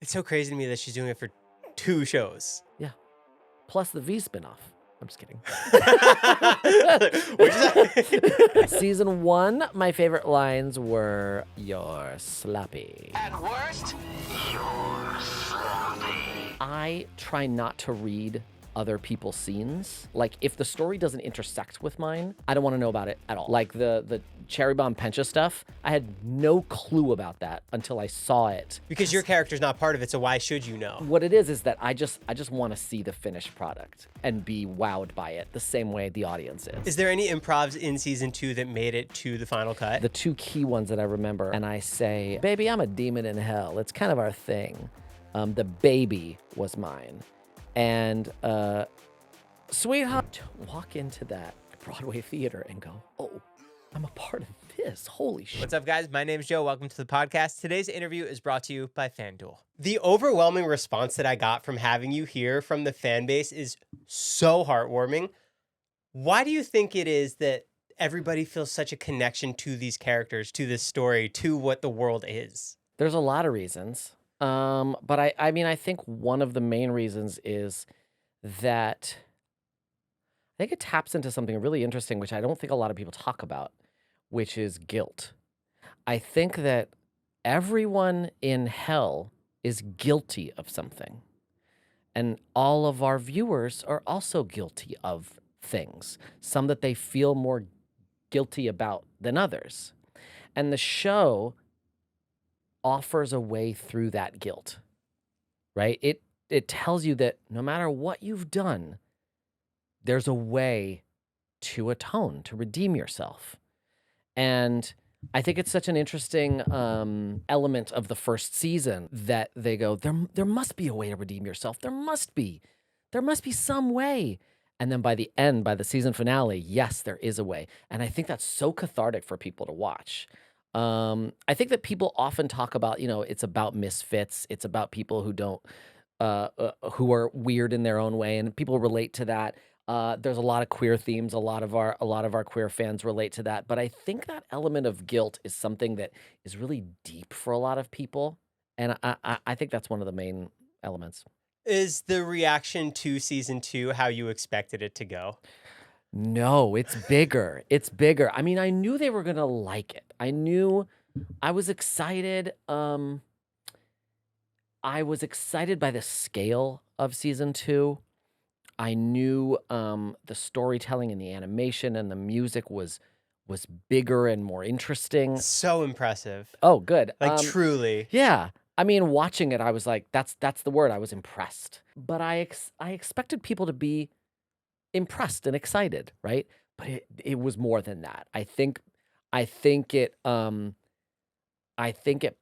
It's so crazy to me that she's doing it for 2 shows. Yeah. Plus the V spinoff. I'm just kidding. Season 1, my favorite lines were, "You're sloppy." At worst, you're sloppy. I try not to read other people's scenes. Like, if the story doesn't intersect with mine, I don't want to know about it at all. Like the Cherry Bomb Pencha stuff, I had no clue about that until I saw it. Because your character's not part of it, so why should you know? What it is that I just want to see the finished product and be wowed by it the same way the audience is. Is there any improvs in season 2 that made it to the final cut? The 2 key ones that I remember, and I say, "Baby, I'm a demon in hell." It's kind of our thing. The baby was mine. And sweetheart, walk into that Broadway theater and go, "Oh, I'm a part of this. Holy shit." What's up, guys? My name's Joe. Welcome to the podcast. Today's interview is brought to you by FanDuel. The overwhelming response that I got from having you here from the fan base is so heartwarming. Why do you think it is that everybody feels such a connection to these characters, to this story, to what the world is? There's a lot of reasons. But I mean, I think one of the main reasons is that I think it taps into something really interesting, which I don't think a lot of people talk about, which is guilt. I think that everyone in hell is guilty of something. And all of our viewers are also guilty of things, some that they feel more guilty about than others. And the show offers a way through that guilt, right? It tells you that no matter what you've done, there's a way to atone, to redeem yourself. And I think it's such an interesting element of the first season that they go, there must be a way to redeem yourself. There must be some way. And then by the end, by the season finale, yes, there is a way. And I think that's so cathartic for people to watch. I think that people often talk about, it's about misfits. It's about people who don't, who are weird in their own way, and people relate to that. There's a lot of queer themes. A lot of our queer fans relate to that. But I think that element of guilt is something that is really deep for a lot of people, and I think that's one of the main elements. Is the reaction to season 2 how you expected it to go? No, it's bigger. It's bigger. I mean, I knew they were going to like it. I was excited. I was excited by the scale of season 2. I knew the storytelling and the animation and the music was bigger and more interesting. So impressive. Oh, good. Like, truly. Yeah. I mean, watching it, I was like, that's the word. I was impressed. But I expected people to be impressed and excited, right? But it was more than that. I think it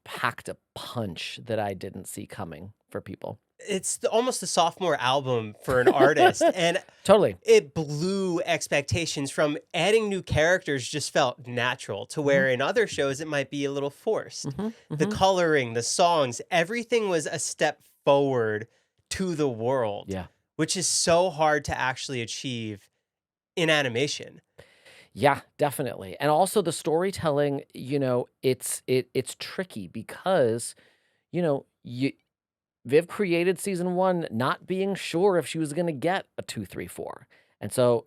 packed a punch that I didn't see coming for people. It's almost a sophomore album for an artist, and Totally. it blew expectations. From adding new characters just felt natural to where in other shows it might be a little forced. The coloring, the songs, everything was a step forward to the world. Yeah. Which is so hard to actually achieve in animation. Yeah, definitely. And also the storytelling, it's tricky because, Viv created season 1 not being sure if she was going to get a 2, 3, 4. And so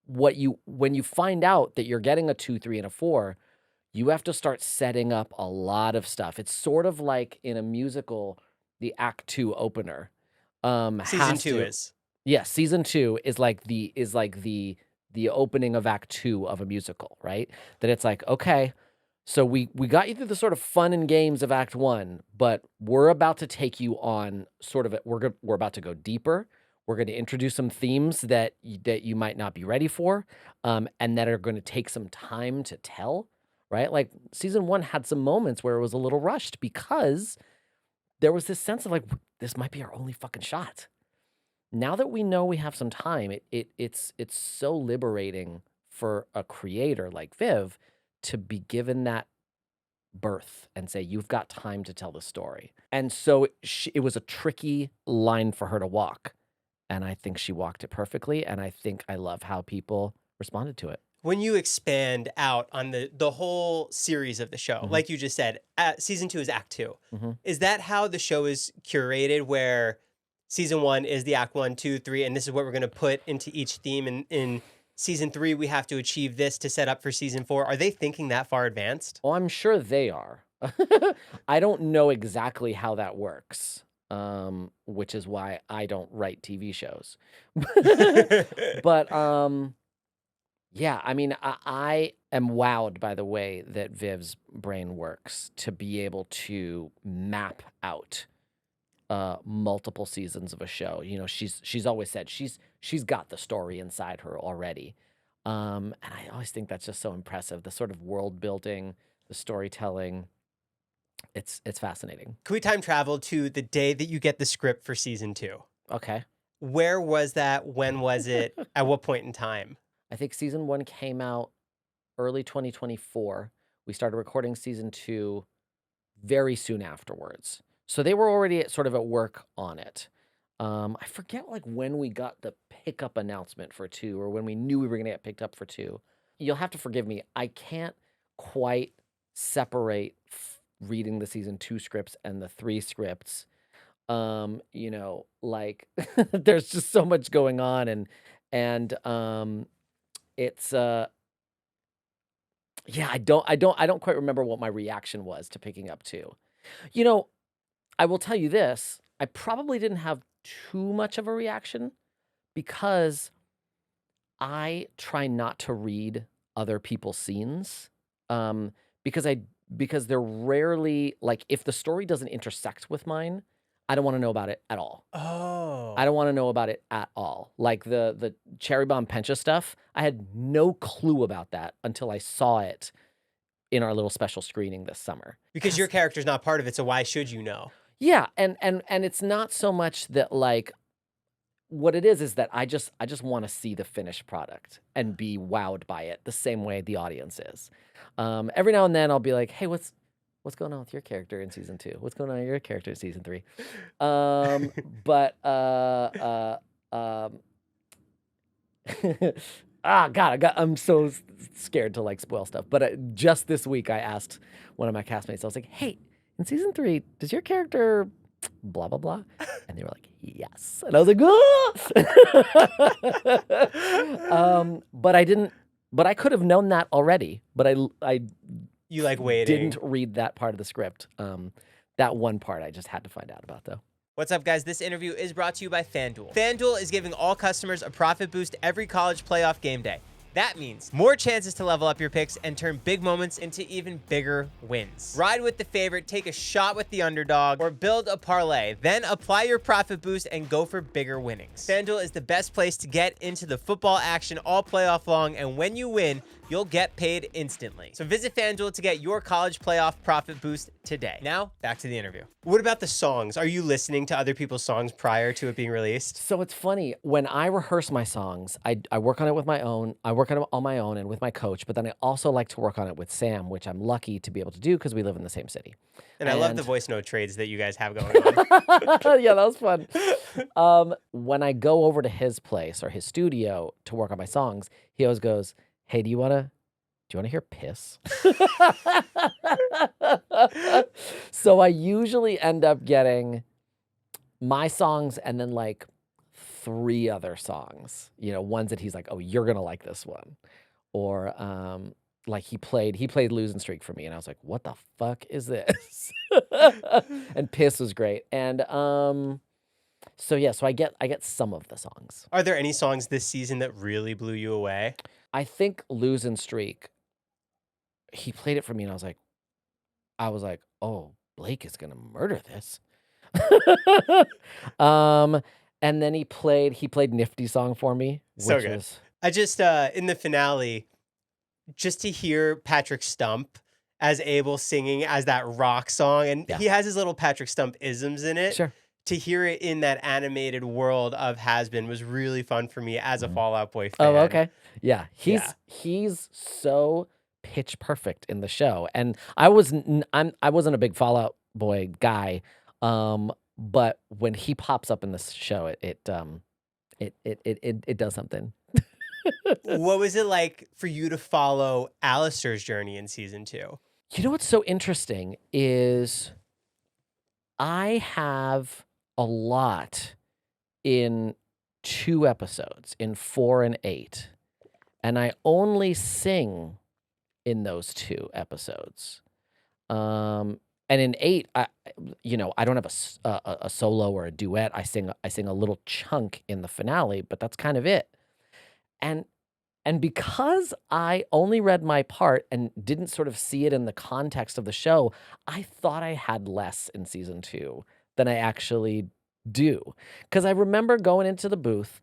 when you find out that you're getting a 2, 3, and a 4, you have to start setting up a lot of stuff. It's sort of like in a musical, the Act 2 opener. Season 2 is. Yeah, season 2 is like the opening of Act 2 of a musical, right? That it's like, okay, so we got you through the sort of fun and games of Act 1, but we're about to take you on sort of we're about to go deeper. We're going to introduce some themes that you might not be ready for, and that are going to take some time to tell, right? Like season 1 had some moments where it was a little rushed because there was this sense of like, this might be our only fucking shot. Now that we know we have some time, it's so liberating for a creator like Viv to be given that birth and say, you've got time to tell the story. And so it was a tricky line for her to walk. And I think she walked it perfectly. And I think I love how people responded to it. When you expand out on the whole series of the show, Mhm. like you just said, season 2 is Act 2. Mhm. Is that how the show is curated, where season 1 is the Act 1, 2, 3, and this is what we're going to put into each theme, and in season 3 we have to achieve this to set up for season 4? Are they thinking that far advanced? Oh, I'm sure they are. I don't know exactly how that works, which is why I don't write TV shows. But yeah, I mean, I am wowed by the way that Viv's brain works to be able to map out multiple seasons of a show. You know, she's always said she's got the story inside her already. And I always think that's just so impressive. The sort of world building, the storytelling. It's fascinating. Can we time travel to the day that you get the script for season 2? Okay. Where was that? When was it? At what point in time? I think season 1 came out early 2024. We started recording season 2 very soon afterwards. So they were already sort of at work on it. I forget like when we got the pickup announcement for 2 or when we knew we were going to get picked up for 2. You'll have to forgive me. I can't quite separate reading the season 2 scripts and the 3 scripts. You know, like there's just so much going on, and it's yeah, I don't quite remember what my reaction was to picking up 2. You know, I will tell you this, I probably didn't have too much of a reaction because I try not to read other people's scenes, um, because they're rarely like, if the story doesn't intersect with mine, I don't wanna know about it at all. Oh. I don't wanna know about it at all. Like the Cherry Bomb Pencha stuff, I had no clue about that until I saw it in our little special screening this summer. Because your character's not part of it, so why should you know? Yeah, and it's not so much that like what it is that I just want to see the finished product and be wowed by it the same way the audience is. Every now and then I'll be like, "Hey, what's going on with your character in season 2? What's going on with your character in season 3?" But God, I'm so scared to like spoil stuff. But just this week, I asked one of my castmates. I was like, "Hey, in season 3, does your character blah blah blah?" And they were like, "Yes." And I was like, "Ah!" But I didn't. But I could have known that already. But I You like waiting. didn't read that part of the script. That one part I just had to find out about though. What's up, guys? This interview is brought to you by FanDuel. FanDuel is giving all customers a profit boost every college playoff game day. That means more chances to level up your picks and turn big moments into even bigger wins. Ride with the favorite, take a shot with the underdog, or build a parlay. Then apply your profit boost and go for bigger winnings. FanDuel is the best place to get into the football action all playoff long, and when you win, you'll get paid instantly. So visit FanDuel to get your college playoff profit boost today. Now, back to the interview. What about the songs? Are you listening to other people's songs prior to it being released? So it's funny, when I rehearse my songs, I work on it with my own. I work on it on my own and with my coach, but then I also like to work on it with Sam, which I'm lucky to be able to do because we live in the same city. And I love the voice note trades that you guys have going on. Yeah, that was fun. When I go over to his place or his studio to work on my songs, he always goes, "Hey, do you wanna hear Piss?" So I usually end up getting my songs and then like 3 other songs, you know, ones that he's like, "Oh, you're gonna like this one," or like he played Losing Streak for me, and I was like, "What the fuck is this?" And Piss was great, and so yeah, so I get some of the songs. Are there any songs this season that really blew you away? I think Losing Streak, he played it for me, and I was like, "Oh, Blake is gonna murder this." And then he played Nifty Song for me, So which good. was I just, in the finale, just to hear Patrick Stump as Abel singing as that rock song, and Yeah. he has his little Patrick Stump isms in it. sure. To hear it in that animated world of Hazbin was really fun for me as a Fall Out Boy fan. Oh, okay. Yeah, Yeah. he's so pitch perfect in the show, and I wasn't a big Fall Out Boy guy, but when he pops up in this show, it does something. What was it like for you to follow Alastor's journey in season 2? You know what's so interesting is I have a lot in 2 episodes, in 4 and 8, and I only sing in those 2 episodes. And in 8, I don't have a solo or a duet. I sing a little chunk in the finale, but that's kind of it. And because I only read my part and didn't sort of see it in the context of the show, I thought I had less in season 2 than I actually do. Because I remember going into the booth,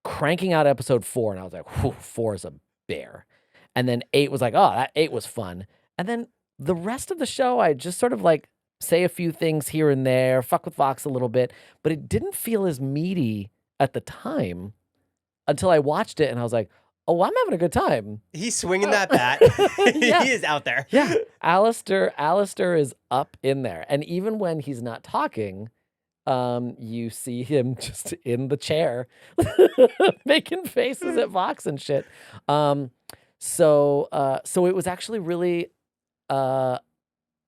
cranking out episode 4, and I was like, whew, 4 is a bear. And then 8 was like, oh, that 8 was fun. And then the rest of the show, I just sort of like say a few things here and there, fuck with Vox a little bit, but it didn't feel as meaty at the time until I watched it and I was like, oh, I'm having a good time. He's swinging that bat. Yeah. He is out there. Yeah. Alastor is up in there. And even when he's not talking, you see him just in the chair making faces at Vox and shit. So it was actually really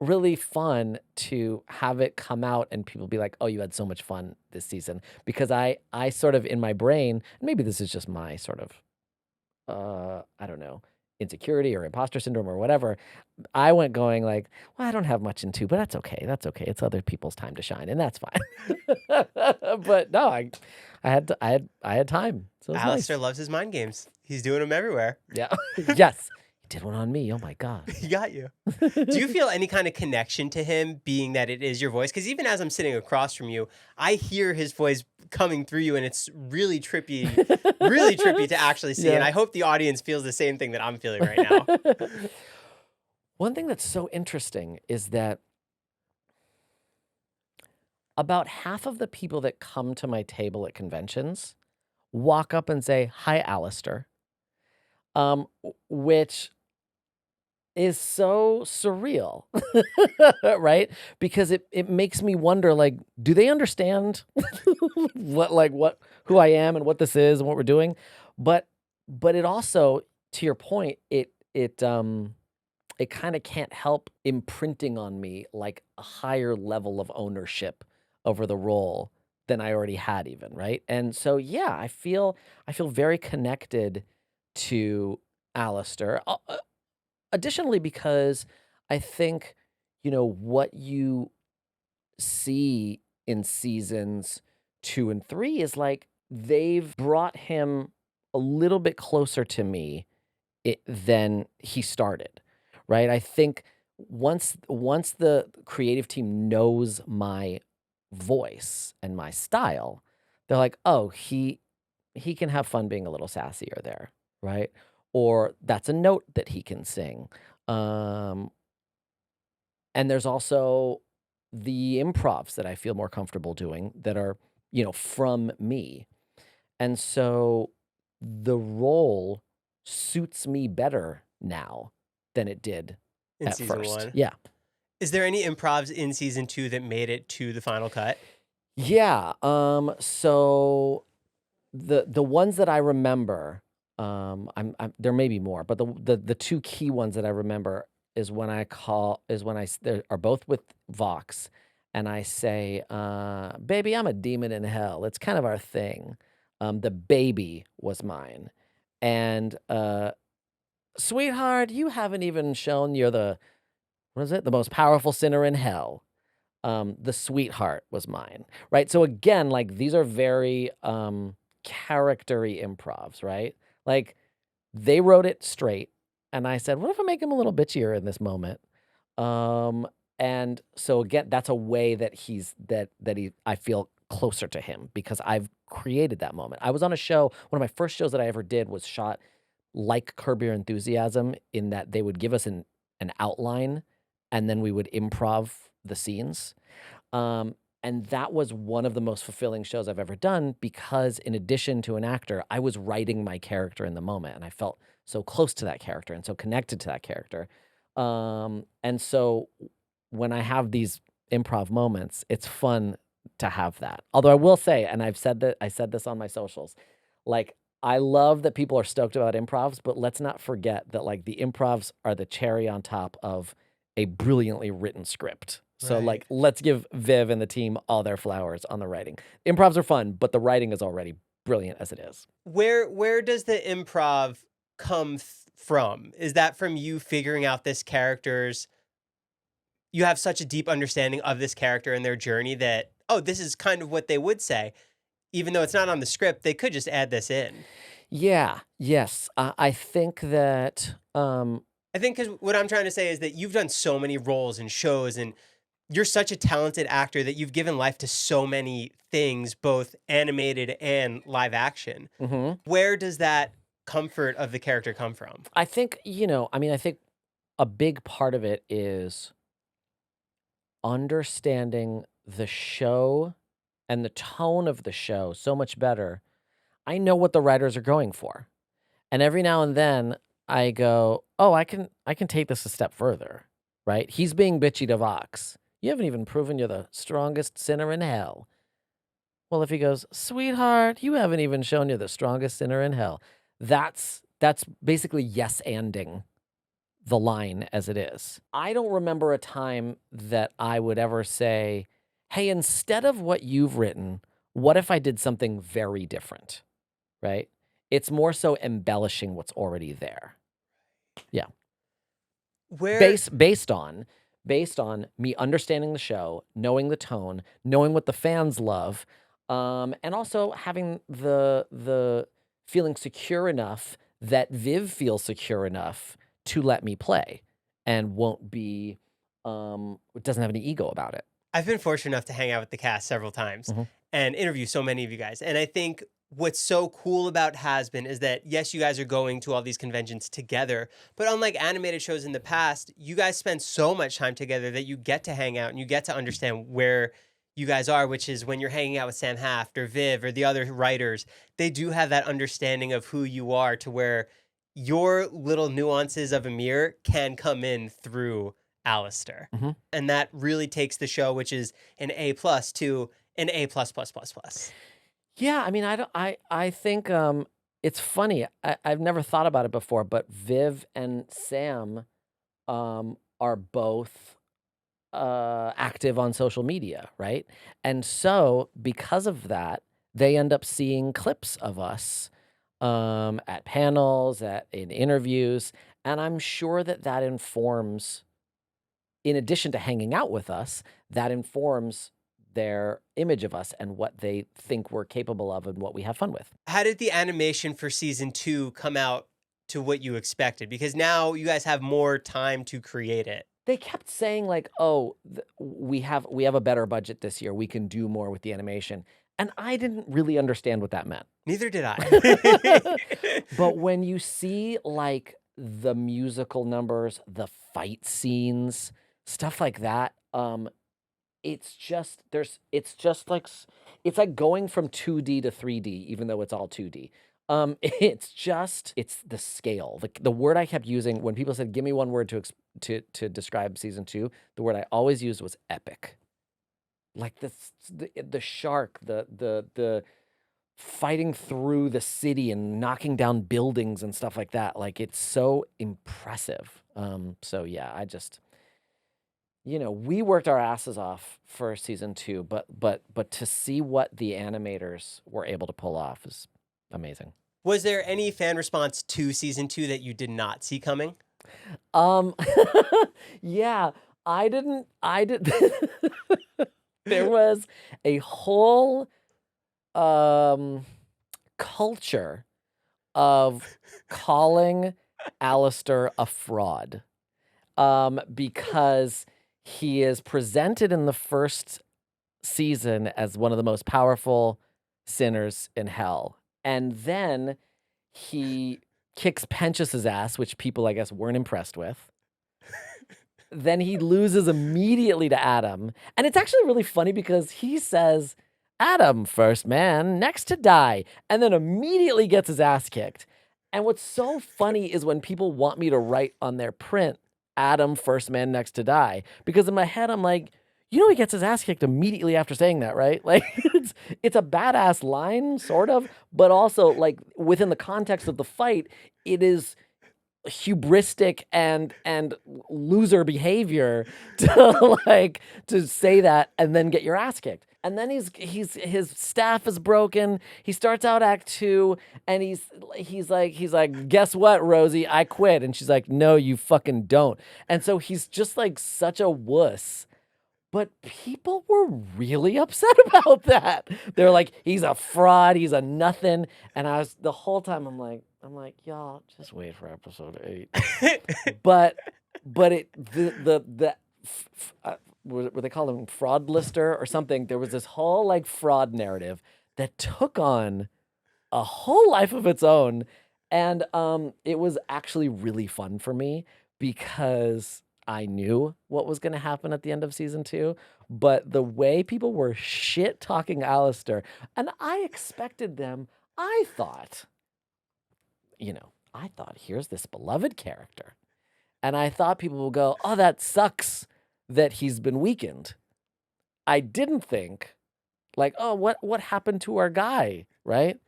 really fun to have it come out and people be like, oh, you had so much fun this season. Because I sort of in my brain, maybe this is just my sort of I don't know, insecurity or imposter syndrome or whatever. I went going like, well, I don't have much in 2, but that's okay. That's okay. It's other people's time to shine, and that's fine. But no, I had time. So it was Alastor nice. loves his mind games. He's doing them everywhere. Yeah. Yes. He did one on me. Oh my God. He got you. Do you feel any kind of connection to him, being that it is your voice? Because even as I'm sitting across from you, I hear his voice coming through you, and it's really trippy to actually see. Yeah. And I hope the audience feels the same thing that I'm feeling right now. One thing that's so interesting is that about half of the people that come to my table at conventions walk up and say, hi, Alastor, which is so surreal, right? Because it makes me wonder, like, do they understand who I am and what this is and what we're doing? But it also, to your point, it kind of can't help imprinting on me like a higher level of ownership over the role than I already had even, right? And so yeah, I feel very connected to Alastor. Additionally, because I think, what you see in seasons 2 and 3 is like they've brought him a little bit closer to me than he started, right? I think once the creative team knows my voice and my style, they're like, oh, he can have fun being a little sassier there, right? Or that's a note that he can sing. And there's also the improvs that I feel more comfortable doing that are, from me. And so the role suits me better now than it did In at season first. 1. Yeah. Is there any improvs in season 2 that made it to the final cut? Yeah. So the ones that I remember, there may be more, but the 2 key ones that I remember is when they are both with Vox, and I say, "Baby, I'm a demon in hell." It's kind of our thing. The baby was mine, and sweetheart, you haven't even shown you're the most powerful sinner in hell. The sweetheart was mine, right? So again, like these are very charactery improvs, right? Like they wrote it straight, and I said, what if I make him a little bitchier in this moment? And so again, that's a way that I feel closer to him because I've created that moment. I was on a show, one of my first shows that I ever did was shot like Curb Your Enthusiasm, in that they would give us an outline and then we would improv the scenes. And that was one of the most fulfilling shows I've ever done because in addition to an actor, I was writing my character in the moment and I felt so close to that character and so connected to that character. And so when I have these improv moments, it's fun to have that. Although I will say, and I said this on my socials, like I love that people are stoked about improvs, but let's not forget that like the improvs are the cherry on top of a brilliantly written script. So Right. like, let's give Viv and the team all their flowers on the writing. Improvs are fun, but the writing is already brilliant as it is. Where does the improv come from? Is that from you figuring out this character's you have such a deep understanding of this character and their journey that, oh, this is kind of what they would say. Even though it's not on the script, they could just add this in. Yeah, yes. I think that I think because what I'm trying to say is that you've done so many roles and shows, and you're such a talented actor that you've given life to so many things, both animated and live action. mhm. Where does that comfort of the character come from? I think, I think a big part of it is understanding the show and the tone of the show so much better. I know what the writers are going for. And every now and then I go, "Oh, I can take this a step further." Right? He's being bitchy to Vox. "You haven't even proven you're the strongest sinner in hell." Well, if he goes, "Sweetheart, you haven't even shown you're the strongest sinner in hell." That's basically yes-anding the line as it is. I don't remember a time that I would ever say, "Hey, instead of what you've written, what if I did something very different?" Right? It's more so embellishing what's already there. Yeah. Where Based on me understanding the show, knowing the tone, knowing what the fans love, and also having the feeling secure enough that Viv feels secure enough to let me play and won't be doesn't have any ego about it. I've been fortunate enough to hang out with the cast several times Mhm. and interview so many of you guys. And I think what's so cool about Hazbin is that, yes, you guys are going to all these conventions together, but unlike animated shows in the past, you guys spend so much time together that you get to hang out and you get to understand where you guys are, which is when you're hanging out with Sam Haft or Viv or the other writers, they do have that understanding of who you are to where your little nuances of Amir can come in through Alastor. Mhm. And that really takes the show, which is an A plus, to an A plus plus plus plus. Yeah, I mean, I don't. I think it's funny. I've never thought about it before, but Viv and Sam are both active on social media, right? And so because of that, they end up seeing clips of us at panels, in interviews, and I'm sure that that informs, in addition to hanging out with us, that informs their image of us and what they think we're capable of and what we have fun with. How did the animation for season 2 come out to what you expected? Because now you guys have more time to create it. They kept saying like, "Oh, we have a better budget this year. We can do more with the animation." And I didn't really understand what that meant. Neither did I. But when you see like the musical numbers, the fight scenes, stuff like that, it's just it's like going from 2D to 3D, even though it's all 2D. It's the scale. The word I kept using when people said, "Give me one word to describe season 2," the word I always used was epic. Like the shark, the fighting through the city and knocking down buildings and stuff like that. Like it's so impressive. So yeah, we worked our asses off for season 2, but to see what the animators were able to pull off is amazing. Was there any fan response to season 2 that you did not see coming? Um, yeah, I did. There was a whole culture of calling Alastor a fraud, because he is presented in the first season as one of the most powerful sinners in hell. And then he kicks Pentius's ass, which people, I guess, weren't impressed with. Then he loses immediately to Adam. And it's actually really funny because he says, "Adam, first man, next to die," and then immediately gets his ass kicked. And what's so funny is when people want me to write on their print, "Adam, first man, next to die," because in my head, I'm like, You know he gets his ass kicked immediately after saying that, right? Like it's a badass line, sort of, but also like within the context of the fight, it is hubristic and loser behavior to to say that and then get your ass kicked. And then his staff is broken. He starts out act 2 and he's like, guess what, Rosie? I quit. And she's like, no, you fucking don't. And so he's just like such a wuss. But people were really upset about that. They're like, he's a fraud, he's a nothing. And the whole time I'm like, y'all, just wait for episode 8. but it what they call him, fraud lister or something. There was this whole like fraud narrative that took on a whole life of its own, and it was actually really fun for me because I knew what was going to happen at the end of season 2, but the way people were shit talking Alastor, and I expected them. I thought, here's this beloved character, and I thought people will go, oh, that sucks that he's been weakened. I didn't think like, oh, what happened to our guy, right?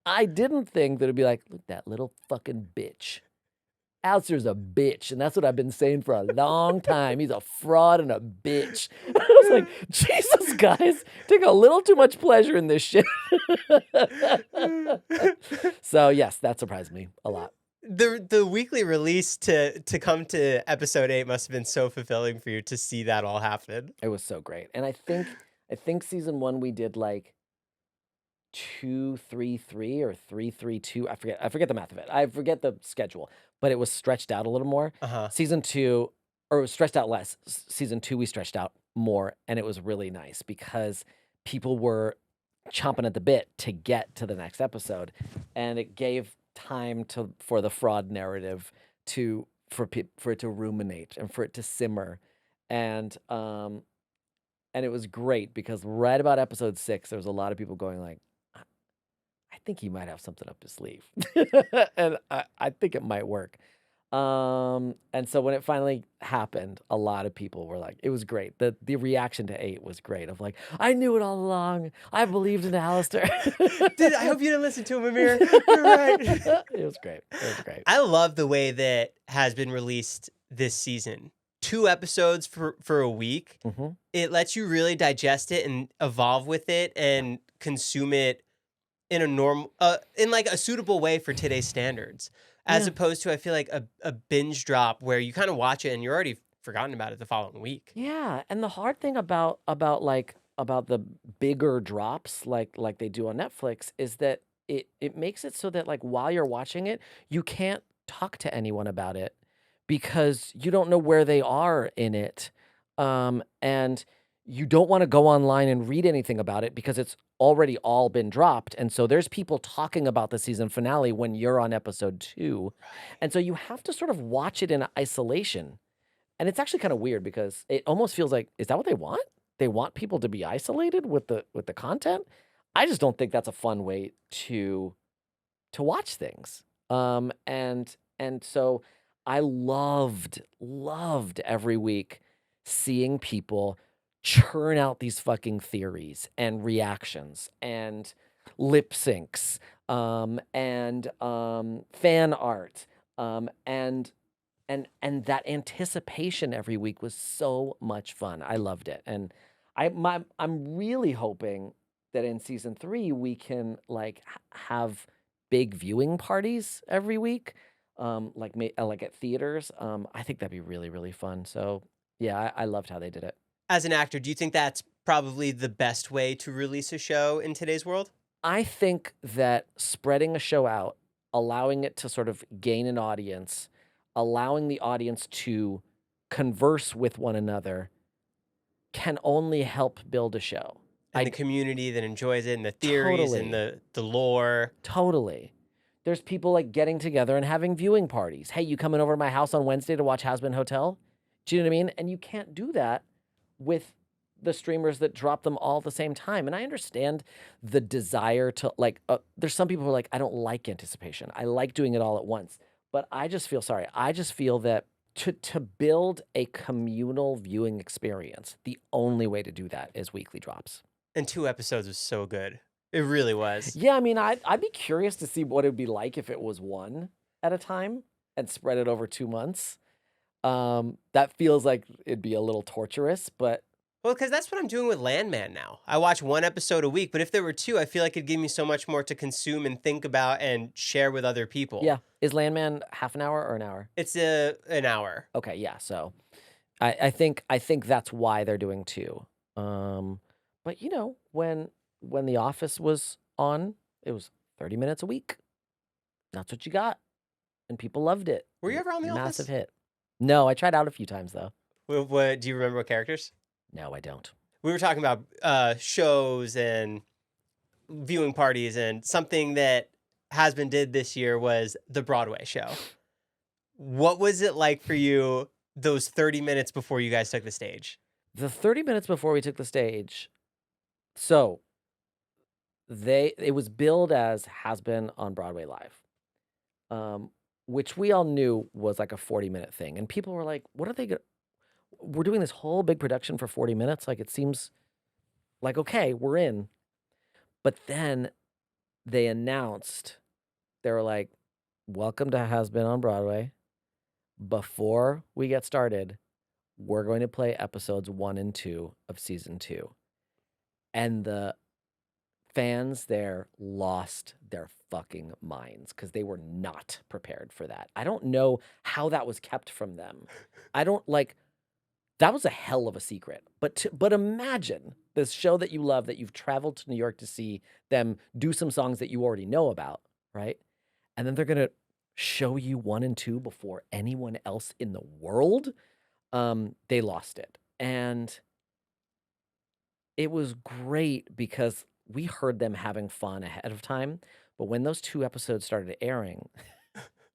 I didn't think that it'd be like, look, that little fucking bitch. Alastor's a bitch, and that's what I've been saying for a long time. He's a fraud and a bitch. I was like, Jesus, guys, take a little too much pleasure in this shit. So yes, that surprised me a lot. The weekly release to come to episode 8 must have been so fulfilling for you to see that all happen. It was so great, and I think season 1 we did like 2-3-3 or 3-3-2. I forget the math of it. I forget the schedule, but it was stretched out a little more. Season 2, or it was stretched out less. Season 2 we stretched out more, and it was really nice because people were chomping at the bit to get to the next episode, and it gave time for the fraud narrative for it to ruminate and for it to simmer, and it was great because right about episode 6 there was a lot of people going like, I think he might have something up his sleeve. And I think it might work. And so when it finally happened, a lot of people were like, it was great. The reaction to 8 was great. Of like, I knew it all along. I believed in Alastor. I hope you didn't listen to him, Amir. You're right. It was great. It was great. I love the way that has been released this season. 2 episodes for a week. Mm-hmm. It lets you really digest it and evolve with it and consume it in a suitable way for today's standards, as opposed to, I feel like, a binge drop where you kind of watch it and you're already forgotten about it the following week. Yeah, and the hard thing about the bigger drops like they do on Netflix is that it makes it so that like while you're watching it, you can't talk to anyone about it because you don't know where they are in it, and you don't want to go online and read anything about it because it's already all been dropped. And so there's people talking about the season finale when you're on episode 2. And so you have to sort of watch it in isolation. And it's actually kind of weird because it almost feels like, is that what they want? They want people to be isolated with the content? I just don't think that's a fun way to watch things. And so I loved every week seeing people churn out these fucking theories and reactions and lip syncs, and fan art, and that anticipation every week was so much fun. I loved it, and I'm really hoping that in season 3 we can like have big viewing parties every week, like at theaters. I think that'd be really, really fun. So yeah, I loved how they did it. As an actor, do you think that's probably the best way to release a show in today's world? I think that spreading a show out, allowing it to sort of gain an audience, allowing the audience to converse with one another can only help build a show. And the community that enjoys it, and the theories, and the lore. Totally. There's people like getting together and having viewing parties. Hey, you coming over to my house on Wednesday to watch Hazbin Hotel? Do you know what I mean? And you can't do that with the streamers that drop them all at the same time. And I understand the desire to there's some people who are like, I don't like anticipation. I like doing it all at once. But I just feel that to build a communal viewing experience, the only way to do that is weekly drops. And 2 episodes was so good. It really was. Yeah, I mean, I'd be curious to see what it would be like if it was one at a time and spread it over 2 months. That feels like it'd be a little torturous, but Well, because that's what I'm doing with Landman now. I watch 1 episode a week, but if there were 2, I feel like it'd give me so much more to consume and think about and share with other people. yeah. Is Landman half an hour or an hour? It's an hour. Okay, yeah. So I think that's why they're doing 2. But you know, when The Office was on, it was 30 minutes a week. That's what you got. And people loved it. Were you ever on The Massive Office? hit. No, I tried out a few times though. What do you remember what characters? No, I don't. We were talking about shows and viewing parties, and something that Hazbin did this year was the Broadway show. What was it like for you those 30 minutes before you guys took the stage? The 30 minutes before we took the stage, so it was billed as Hazbin on Broadway Live, which we all knew was like a 40-minute thing. And people were like, what are they going to... We're doing this whole big production for 40 minutes? Like, it seems like, okay, we're in. But then they announced, they were like, welcome to Hazbin on Broadway. Before we get started, we're going to play episodes 1 and 2 of season 2. And the fans there lost their fucking minds because they were not prepared for that. I don't know how that was kept from them. I don't like... That was a hell of a secret. But imagine this show that you love, that you've traveled to New York to see them do some songs that you already know about, right? And then they're going to show you 1 and 2 before anyone else in the world. They lost it. And it was great because we heard them having fun ahead of time. But when those 2 episodes started airing,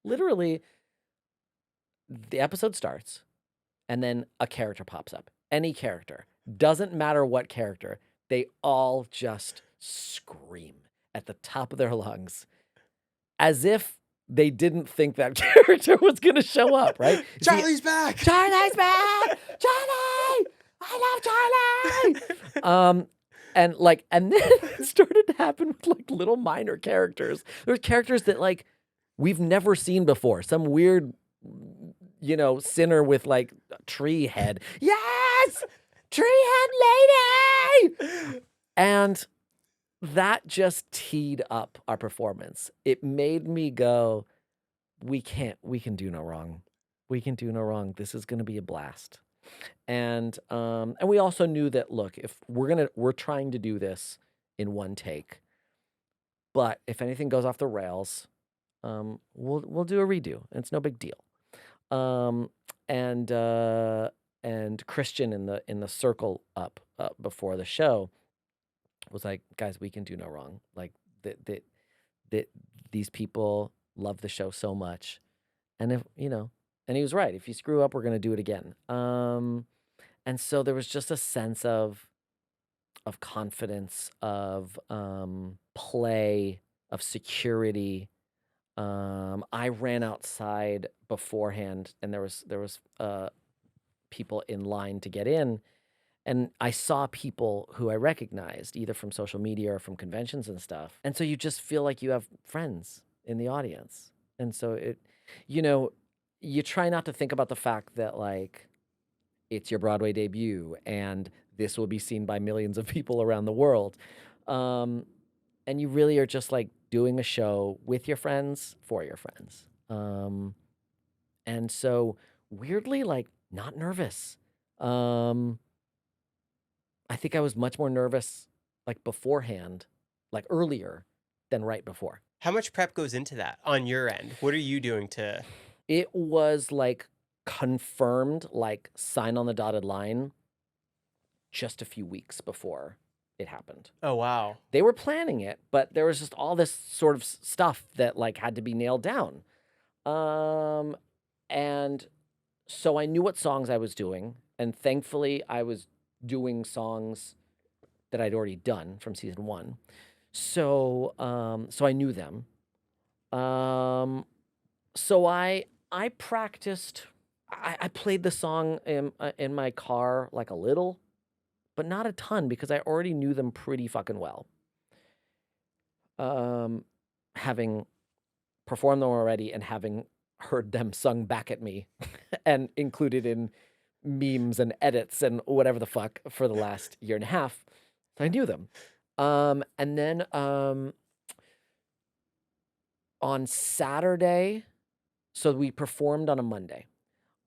literally, the episode starts. And then a character pops up. Any character. Doesn't matter what character. They all just scream at the top of their lungs as if they didn't think that character was going to show up, right? Charlie's back! Charlie's back! Charlie! I love Charlie! And then it started to happen with like little minor characters. There's characters that like we've never seen before. Some weird, you know, sinner with like a tree head. Yes! Tree head lady! And that just teed up our performance. It made me go, we can do no wrong. We can do no wrong. This is going to be a blast. And we also knew that, look, if we're trying to do this in one take, but if anything goes off the rails, we'll do a redo. It's no big deal. And Christian in the circle up before the show was like, guys, we can do no wrong. Like that these people love the show so much, and if you know, and he was right. If you screw up, we're gonna do it again. And so there was just a sense of confidence, of play, of security. I ran outside beforehand, and there was people in line to get in, and I saw people who I recognized either from social media or from conventions and stuff. And so you just feel like you have friends in the audience. And so it, you know, you try not to think about the fact that like it's your Broadway debut and this will be seen by millions of people around the world. And you really are just like doing a show with your friends for your friends. And so weirdly, like not nervous. I think I was much more nervous like beforehand, like earlier than right before. How much prep goes into that on your end? What are you doing to... It was like confirmed, like sign on the dotted line just a few weeks before it happened. Oh, wow. They were planning it, but there was just all this sort of stuff that like had to be nailed down. And so I knew what songs I was doing, and thankfully I was doing songs that I'd already done from season 1. So I knew them. So I practiced I played the song in my car like a little, but not a ton because I already knew them pretty fucking well. Having performed them already and having heard them sung back at me and included in memes and edits and whatever the fuck for the last year and a half. So I knew them. And then on Saturday, so we performed on a Monday.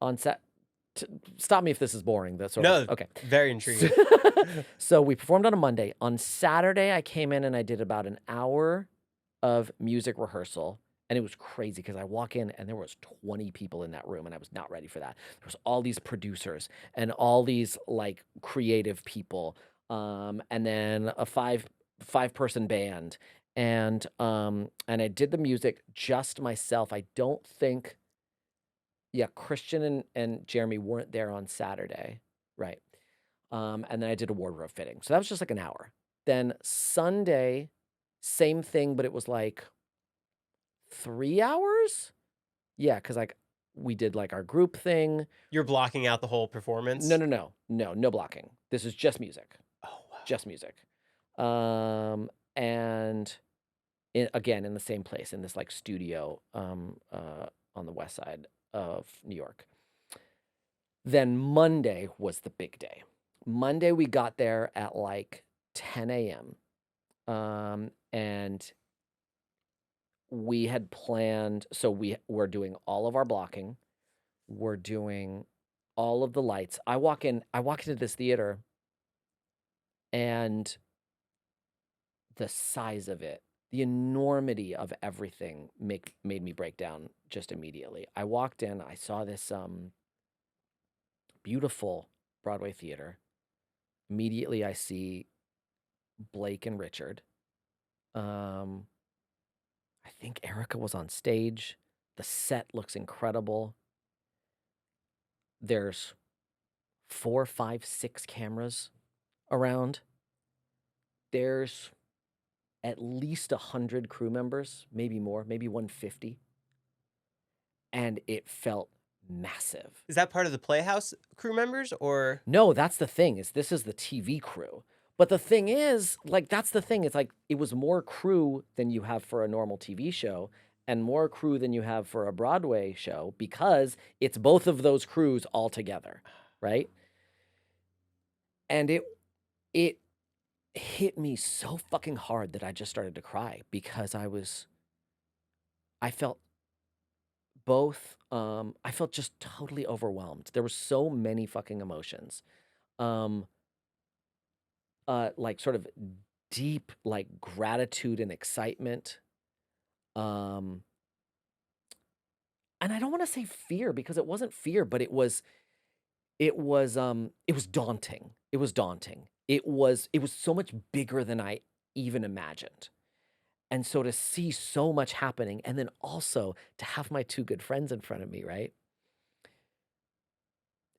On stop me if this is boring. That's sort No, of okay. very intriguing. So we performed on a Monday. On Saturday, I came in and I did about an hour of music rehearsal. And it was crazy because I walk in and there was 20 people in that room and I was not ready for that. There was all these producers and all these like creative people, and then a five-person band. And I did the music just myself. I don't think, yeah, Christian and Jeremy weren't there on Saturday, right? And then I did a wardrobe fitting. So that was just like an hour. Then Sunday, same thing, but it was like 3 hours? Yeah, because like we did like our group thing. You're blocking out the whole performance? No blocking. This is just music. Oh, wow. Just music. And again, in the same place, in this like studio on the west side of New York. Then Monday was the big day. Monday we got there at like 10 a.m. And we had planned, so we're doing all of our blocking. We're doing all of the lights. I walk into this theater and the size of it, the enormity of everything made me break down just immediately. I walked in, I saw this beautiful Broadway theater. Immediately I see Blake and Richard. I think Erica was on stage. The set looks incredible. There's 4, 5, 6 cameras around. There's at least 100 crew members, maybe more, maybe 150. And it felt massive. Is that part of the Playhouse crew members or? No, that's the thing, is this is the TV crew. But the thing is, like, that's the thing. It's like it was more crew than you have for a normal TV show and more crew than you have for a Broadway show because it's both of those crews all together, right? And it hit me so fucking hard that I just started to cry because I felt both, I felt just totally overwhelmed. There were so many fucking emotions. Like sort of deep like gratitude and excitement. And I don't want to say fear because it wasn't fear, but it was daunting. It was daunting. It was so much bigger than I even imagined. And so to see so much happening and then also to have my two good friends in front of me, right?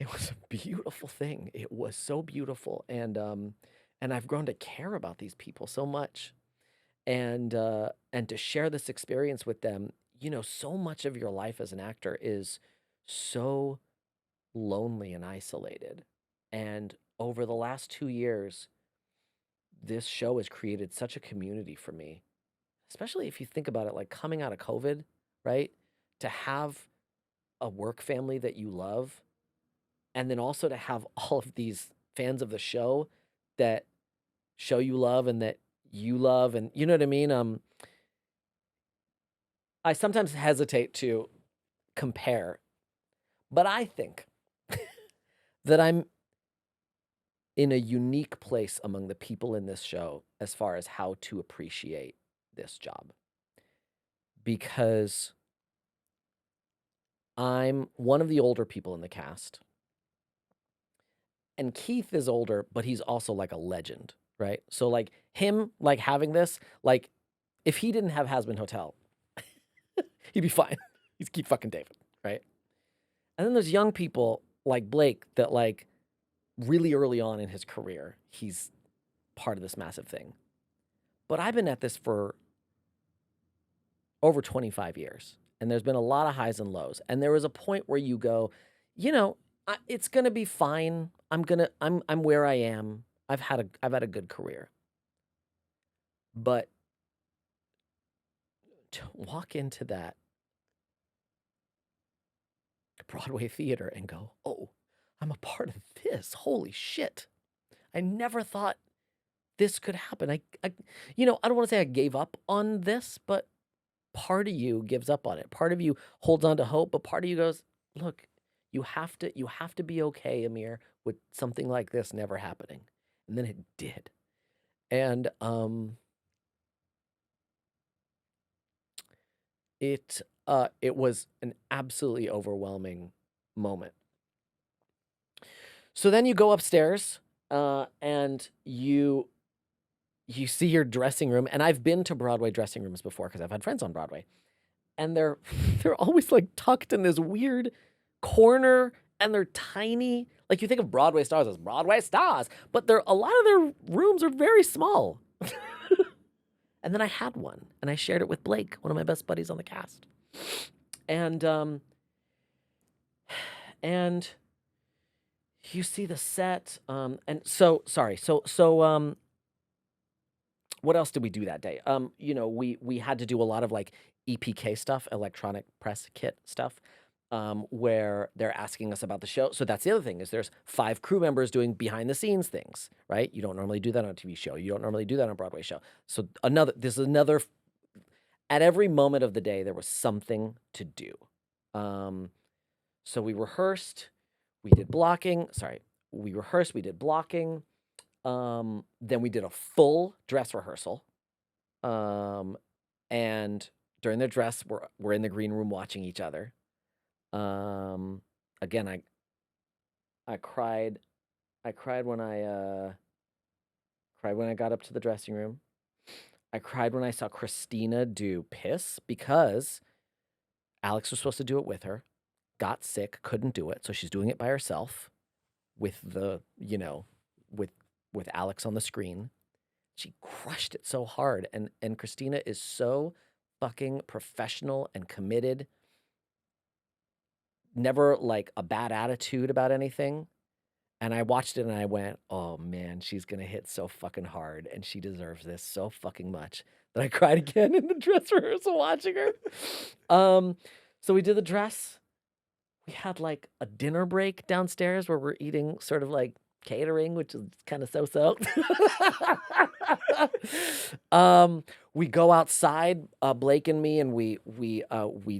It was a beautiful thing. It was so beautiful. And I've grown to care about these people so much. And to share this experience with them, you know, so much of your life as an actor is so lonely and isolated. And over the last 2 years, this show has created such a community for me, especially if you think about it, like coming out of COVID, right? To have a work family that you love, and then also to have all of these fans of the show that show you love and that you love, and you know what I mean? I sometimes hesitate to compare, but I think that I'm in a unique place among the people in this show as far as how to appreciate this job. Because I'm one of the older people in the cast. And Keith is older, but he's also like a legend, right? So like him, like having this, like if he didn't have Hazbin Hotel, he'd be fine. He's Keith fucking David, right? And then there's young people like Blake that like really early on in his career, he's part of this massive thing. But I've been at this for over 25 years. And there's been a lot of highs and lows. And there was a point where you go, it's gonna be fine. I'm where I am. I've had a good career. But to walk into that Broadway theater and go, oh, I'm a part of this. Holy shit. I never thought this could happen. I don't want to say I gave up on this, but part of you gives up on it. Part of you holds on to hope, but part of you goes, look, you have to be okay, Amir, with something like this never happening. And then it did. And it was an absolutely overwhelming moment. So then you go upstairs and you see your dressing room, and I've been to Broadway dressing rooms before because I've had friends on Broadway, and they're always like tucked in this weird corner, and they're tiny. Like you think of Broadway stars as Broadway stars, but a lot of their rooms are very small. And then I had one, and I shared it with Blake, one of my best buddies on the cast, and you see the set, and so sorry, so what else did we do that day? We had to do a lot of like EPK stuff, electronic press kit stuff, where they're asking us about the show. So that's the other thing is there's 5 crew members doing behind the scenes things, right? You don't normally do that on a TV show. You don't normally do that on a Broadway show. So at every moment of the day, there was something to do. So we rehearsed, we did blocking. Sorry, we rehearsed, we did blocking. Then we did a full dress rehearsal. And during the dress, we're in the green room watching each other. Again, I cried. I cried when I got up to the dressing room. I cried when I saw Christina do Piss because Alex was supposed to do it with her, got sick, couldn't do it, so she's doing it by herself with with Alex on the screen. She crushed it so hard, and Christina is so fucking professional and committed. Never like a bad attitude about anything. And I watched it and I went, oh man, she's gonna hit so fucking hard and she deserves this so fucking much that I cried again in the dress rehearsal watching her. So we did the dress. We had like a dinner break downstairs where we're eating sort of like catering, which is kind of so-so. We go outside, Blake and me, and we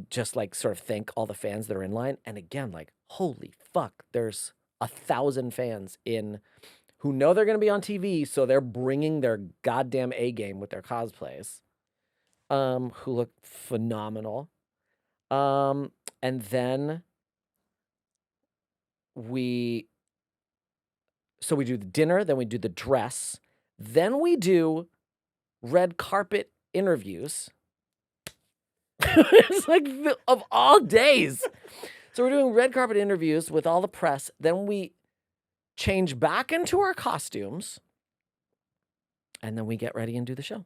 just like sort of thank all the fans that are in line. And again, like, holy fuck, there's 1,000 fans who know they're going to be on TV, so they're bringing their goddamn A game with their cosplays, who look phenomenal. And then we do the dinner, then we do the dress, then we do red carpet interviews. It's like of all days. So we're doing red carpet interviews with all the press. Then we change back into our costumes. And then we get ready and do the show.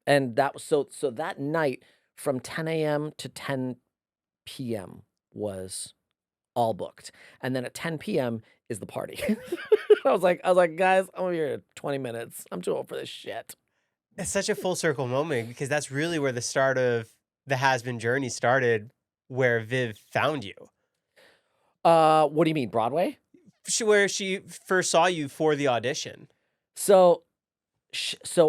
And that was so that night from 10 a.m. to 10 p.m. was all booked. And then at 10 p.m. is the party. I was like, guys, I'm over here in 20 minutes. I'm too old for this shit. It's such a full circle moment because that's really where the start of the Hazbin journey started, where Viv found you. What do you mean, Broadway? Where she first saw you for the audition. So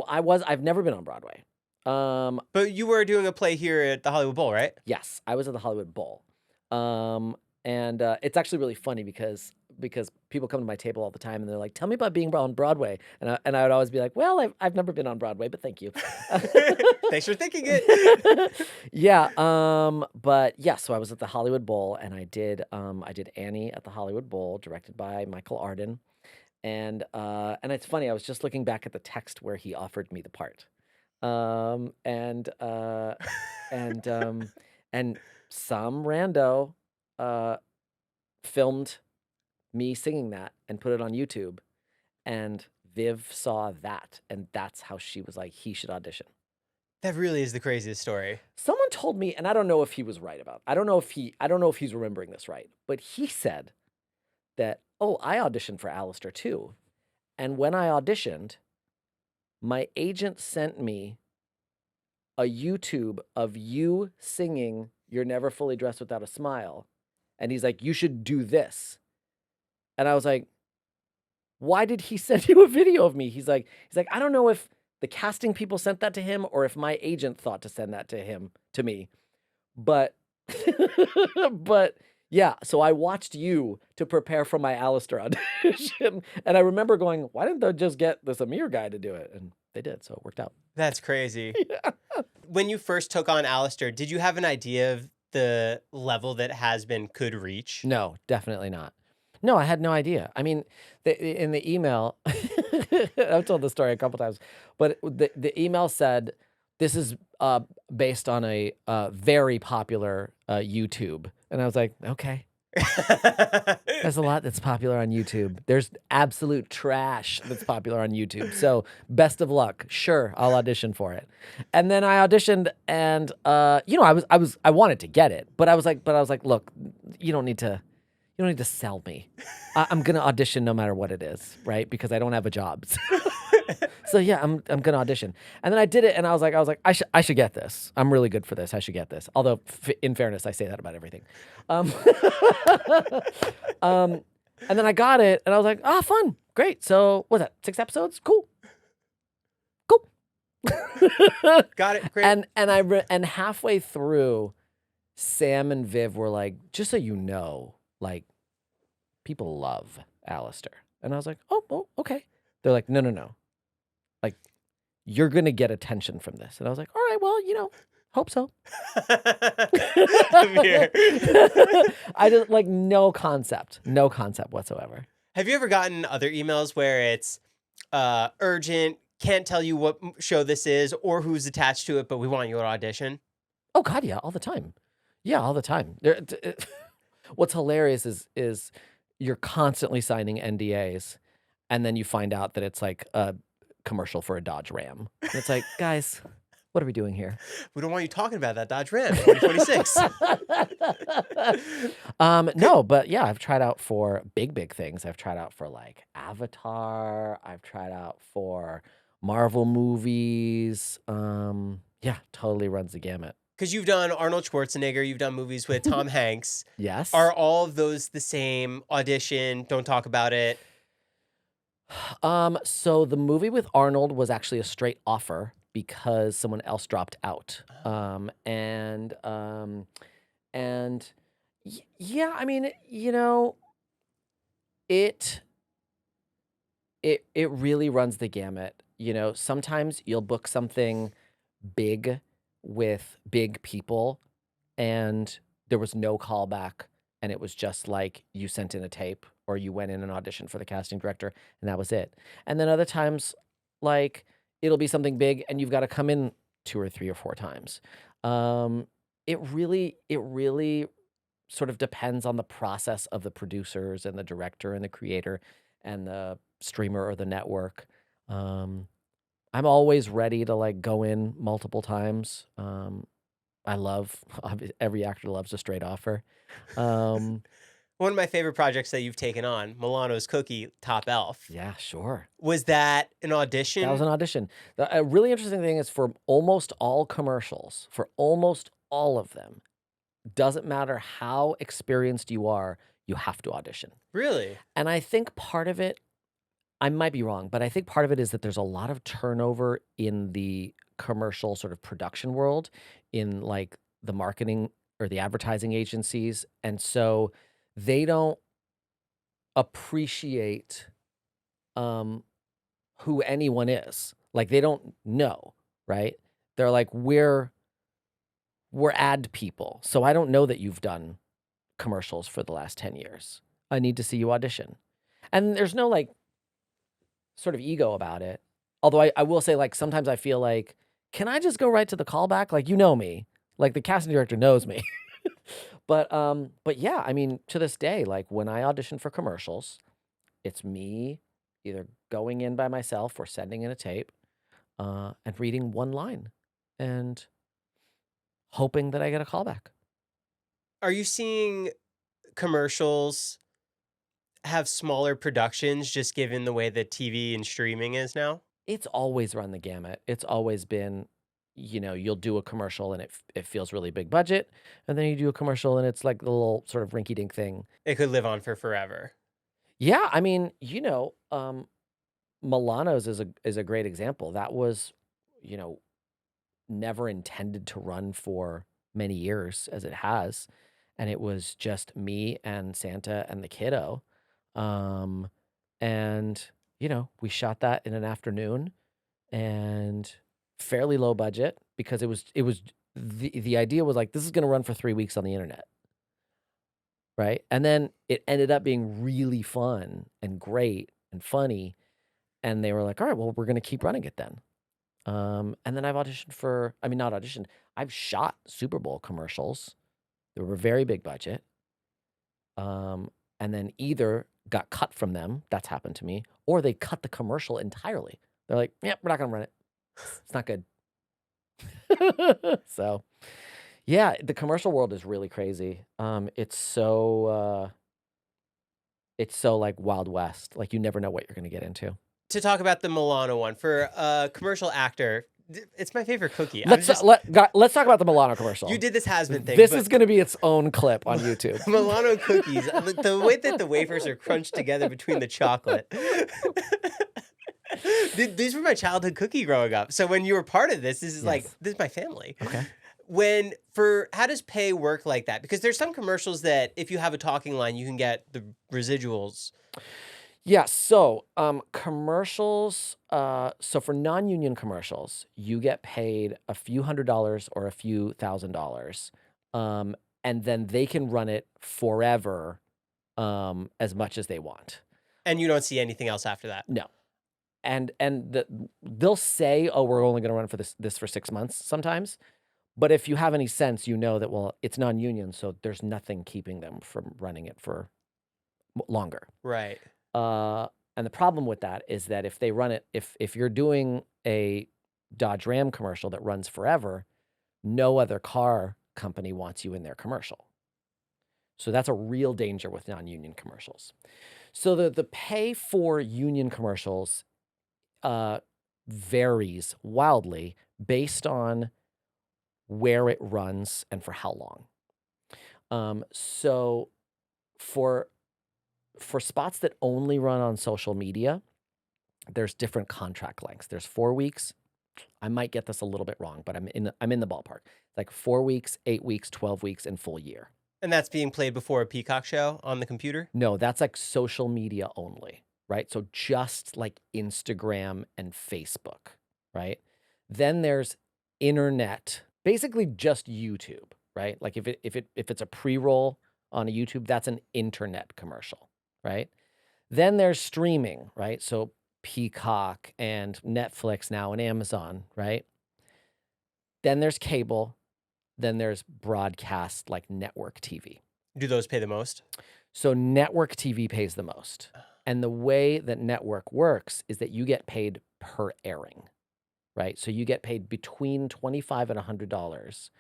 I've never been on Broadway. But you were doing a play here at the Hollywood Bowl, right? Yes, I was at the Hollywood Bowl. And it's actually really funny because people come to my table all the time and they're like, "Tell me about being on Broadway," and I would always be like, "Well, I've never been on Broadway, but thank you." Thanks for thinking it. Yeah. But yeah, so I was at the Hollywood Bowl and I did Annie at the Hollywood Bowl, directed by Michael Arden, and it's funny. I was just looking back at the text where he offered me the part, and some rando filmed me singing that and put it on YouTube, and Viv saw that, and that's how she was like, he should audition. That really is the craziest story. Someone told me, and I don't know if he was right about. I don't know if he's remembering this right, but he said that, oh, I auditioned for Alastor too. And when I auditioned, my agent sent me a YouTube of you singing You're Never Fully Dressed Without a Smile. And he's like, you should do this. And I was like, why did he send you a video of me? He's like, I don't know if the casting people sent that to him or if my agent thought to send that to me. But but yeah, so I watched you to prepare for my Alastor audition. And I remember going, why didn't they just get this Amir guy to do it? And they did, so it worked out. That's crazy. Yeah. When you first took on Alastor, did you have an idea of the level that Hazbin could reach? No, definitely not. No, I had no idea. I mean, in the email, I've told the story a couple times, but the email said, this is based on a very popular YouTube. And I was like, okay. There's a lot that's popular on YouTube. There's absolute trash that's popular on YouTube. So best of luck. Sure, I'll audition for it. And then I auditioned, and I wanted to get it, but I was like, look, you don't need to sell me. I'm gonna audition no matter what it is, right? Because I don't have a job. So yeah, I'm gonna audition. And then I did it, and I was like, I should get this. I'm really good for this. I should get this. Although, in fairness, I say that about everything. And then I got it, and I was like, fun, great. So what's that? 6 episodes? Cool. Got it. Great. And halfway through, Sam and Viv were like, just so you know, like, people love Alastor. And I was like, oh, okay. They're like, no. Like, you're going to get attention from this. And I was like, all right, well, hope so. Amir. I just, like, no concept whatsoever. Have you ever gotten other emails where it's urgent, can't tell you what show this is or who's attached to it, but we want you to audition? Oh, God, yeah, all the time. Yeah, all the time. What's hilarious is you're constantly signing NDAs, and then you find out that it's like a commercial for a Dodge Ram. And it's like, guys, what are we doing here? We don't want you talking about that Dodge Ram 2026. No, but yeah, I've tried out for big things. I've tried out for like Avatar. I've tried out for Marvel movies. Yeah, totally runs the gamut. Because you've done Arnold Schwarzenegger, you've done movies with Tom Hanks. Yes. Are all of those the same? Audition, don't talk about it? So the movie with Arnold was actually a straight offer because someone else dropped out. Yeah, I mean, it really runs the gamut. Sometimes you'll book something big with big people and there was no callback, and it was just like you sent in a tape or you went in and auditioned for the casting director and that was it. And then other times, like, it'll be something big and you've got to come in 2 or 3 or 4 times. It really sort of depends on the process of the producers and the director and the creator and the streamer or the network. I'm always ready to like go in multiple times. Every actor loves a straight offer. One of my favorite projects that you've taken on, Milano's Cookie, Top Elf. Yeah, sure. Was that an audition? That was an audition. A really interesting thing is for almost all commercials, for almost all of them, doesn't matter how experienced you are, you have to audition. Really? And I think part of it, I might be wrong, but I think part of it is that there's a lot of turnover in the commercial sort of production world, in like the marketing or the advertising agencies. And so they don't appreciate who anyone is. Like, they don't know, right? They're like, we're ad people. So I don't know that you've done commercials for the last 10 years. I need to see you audition. And there's no like sort of ego about it. Although I will say, like, sometimes I feel like, can I just go right to the callback? Like, you know me. Like, the casting director knows me. But yeah, I mean, to this day, like, when I audition for commercials, it's me either going in by myself or sending in a tape and reading one line. and hoping that I get a call back. Are you seeing commercials have smaller productions just given the way that TV and streaming is now? It's always run the gamut. It's always been, you'll do a commercial and it feels really big budget, and then you do a commercial and it's like the little sort of rinky-dink thing. It could live on for forever. Yeah, I mean, Milano's is a great example. That was, you know, never intended to run for many years as it has, and it was just me and Santa and the kiddo. Um, and we shot that in an afternoon and fairly low budget because it was the idea was like this is going to run for 3 weeks on the internet, right? And then it ended up being really fun and great and funny, and they were like, "All right, well, we're going to keep running it then." And then I've auditioned for, I mean, not auditioned, I've shot Super Bowl commercials. They were very big budget. And then either got cut from them, that's happened to me, or they cut the commercial entirely. They're like, "Yep, we're not going to run it. It's not good." So, yeah, the commercial world is really crazy. It's so like Wild West. Like you never know what you're going to get into. To talk about the Milano one, for a commercial actor, it's my favorite cookie. Let's talk about the Milano commercial. You did this Hazbin thing. This but is going to be its own clip on YouTube. Milano cookies, the way that the wafers are crunched together between the chocolate. These were my childhood cookie growing up. So when you were part of this, this is my family. Okay. How does pay work like that? Because there's some commercials that if you have a talking line, you can get the residuals. Yeah, so commercials, so for non-union commercials, you get paid a few $100s or a few $1,000s, and then they can run it forever, as much as they want. And you don't see anything else after that. No, and they'll say, "Oh, we're only going to run for this for 6 months," sometimes, but if you have any sense, you know that it's non-union, so there's nothing keeping them from running it for longer. Right. And the problem with that is that if they run it, if you're doing a Dodge Ram commercial that runs forever, no other car company wants you in their commercial. So that's a real danger with non-union commercials. So the pay for union commercials varies wildly based on where it runs and for how long. So for spots that only run on social media, there's different contract lengths. There's 4 weeks. I might get this a little bit wrong, but I'm in the ballpark. Like 4 weeks, 8 weeks, 12 weeks, and full year. And that's being played before a Peacock show on the computer? No, that's like social media only, right? So just like Instagram and Facebook, right? Then there's internet, basically just YouTube, right? Like if it's a pre-roll on a YouTube, that's an internet commercial, right? Then there's streaming, right? So Peacock and Netflix now and Amazon, right? Then there's cable. Then there's broadcast like network TV. Do those pay the most? So network TV pays the most. And the way that network works is that you get paid per airing, right? So you get paid between $25 and $100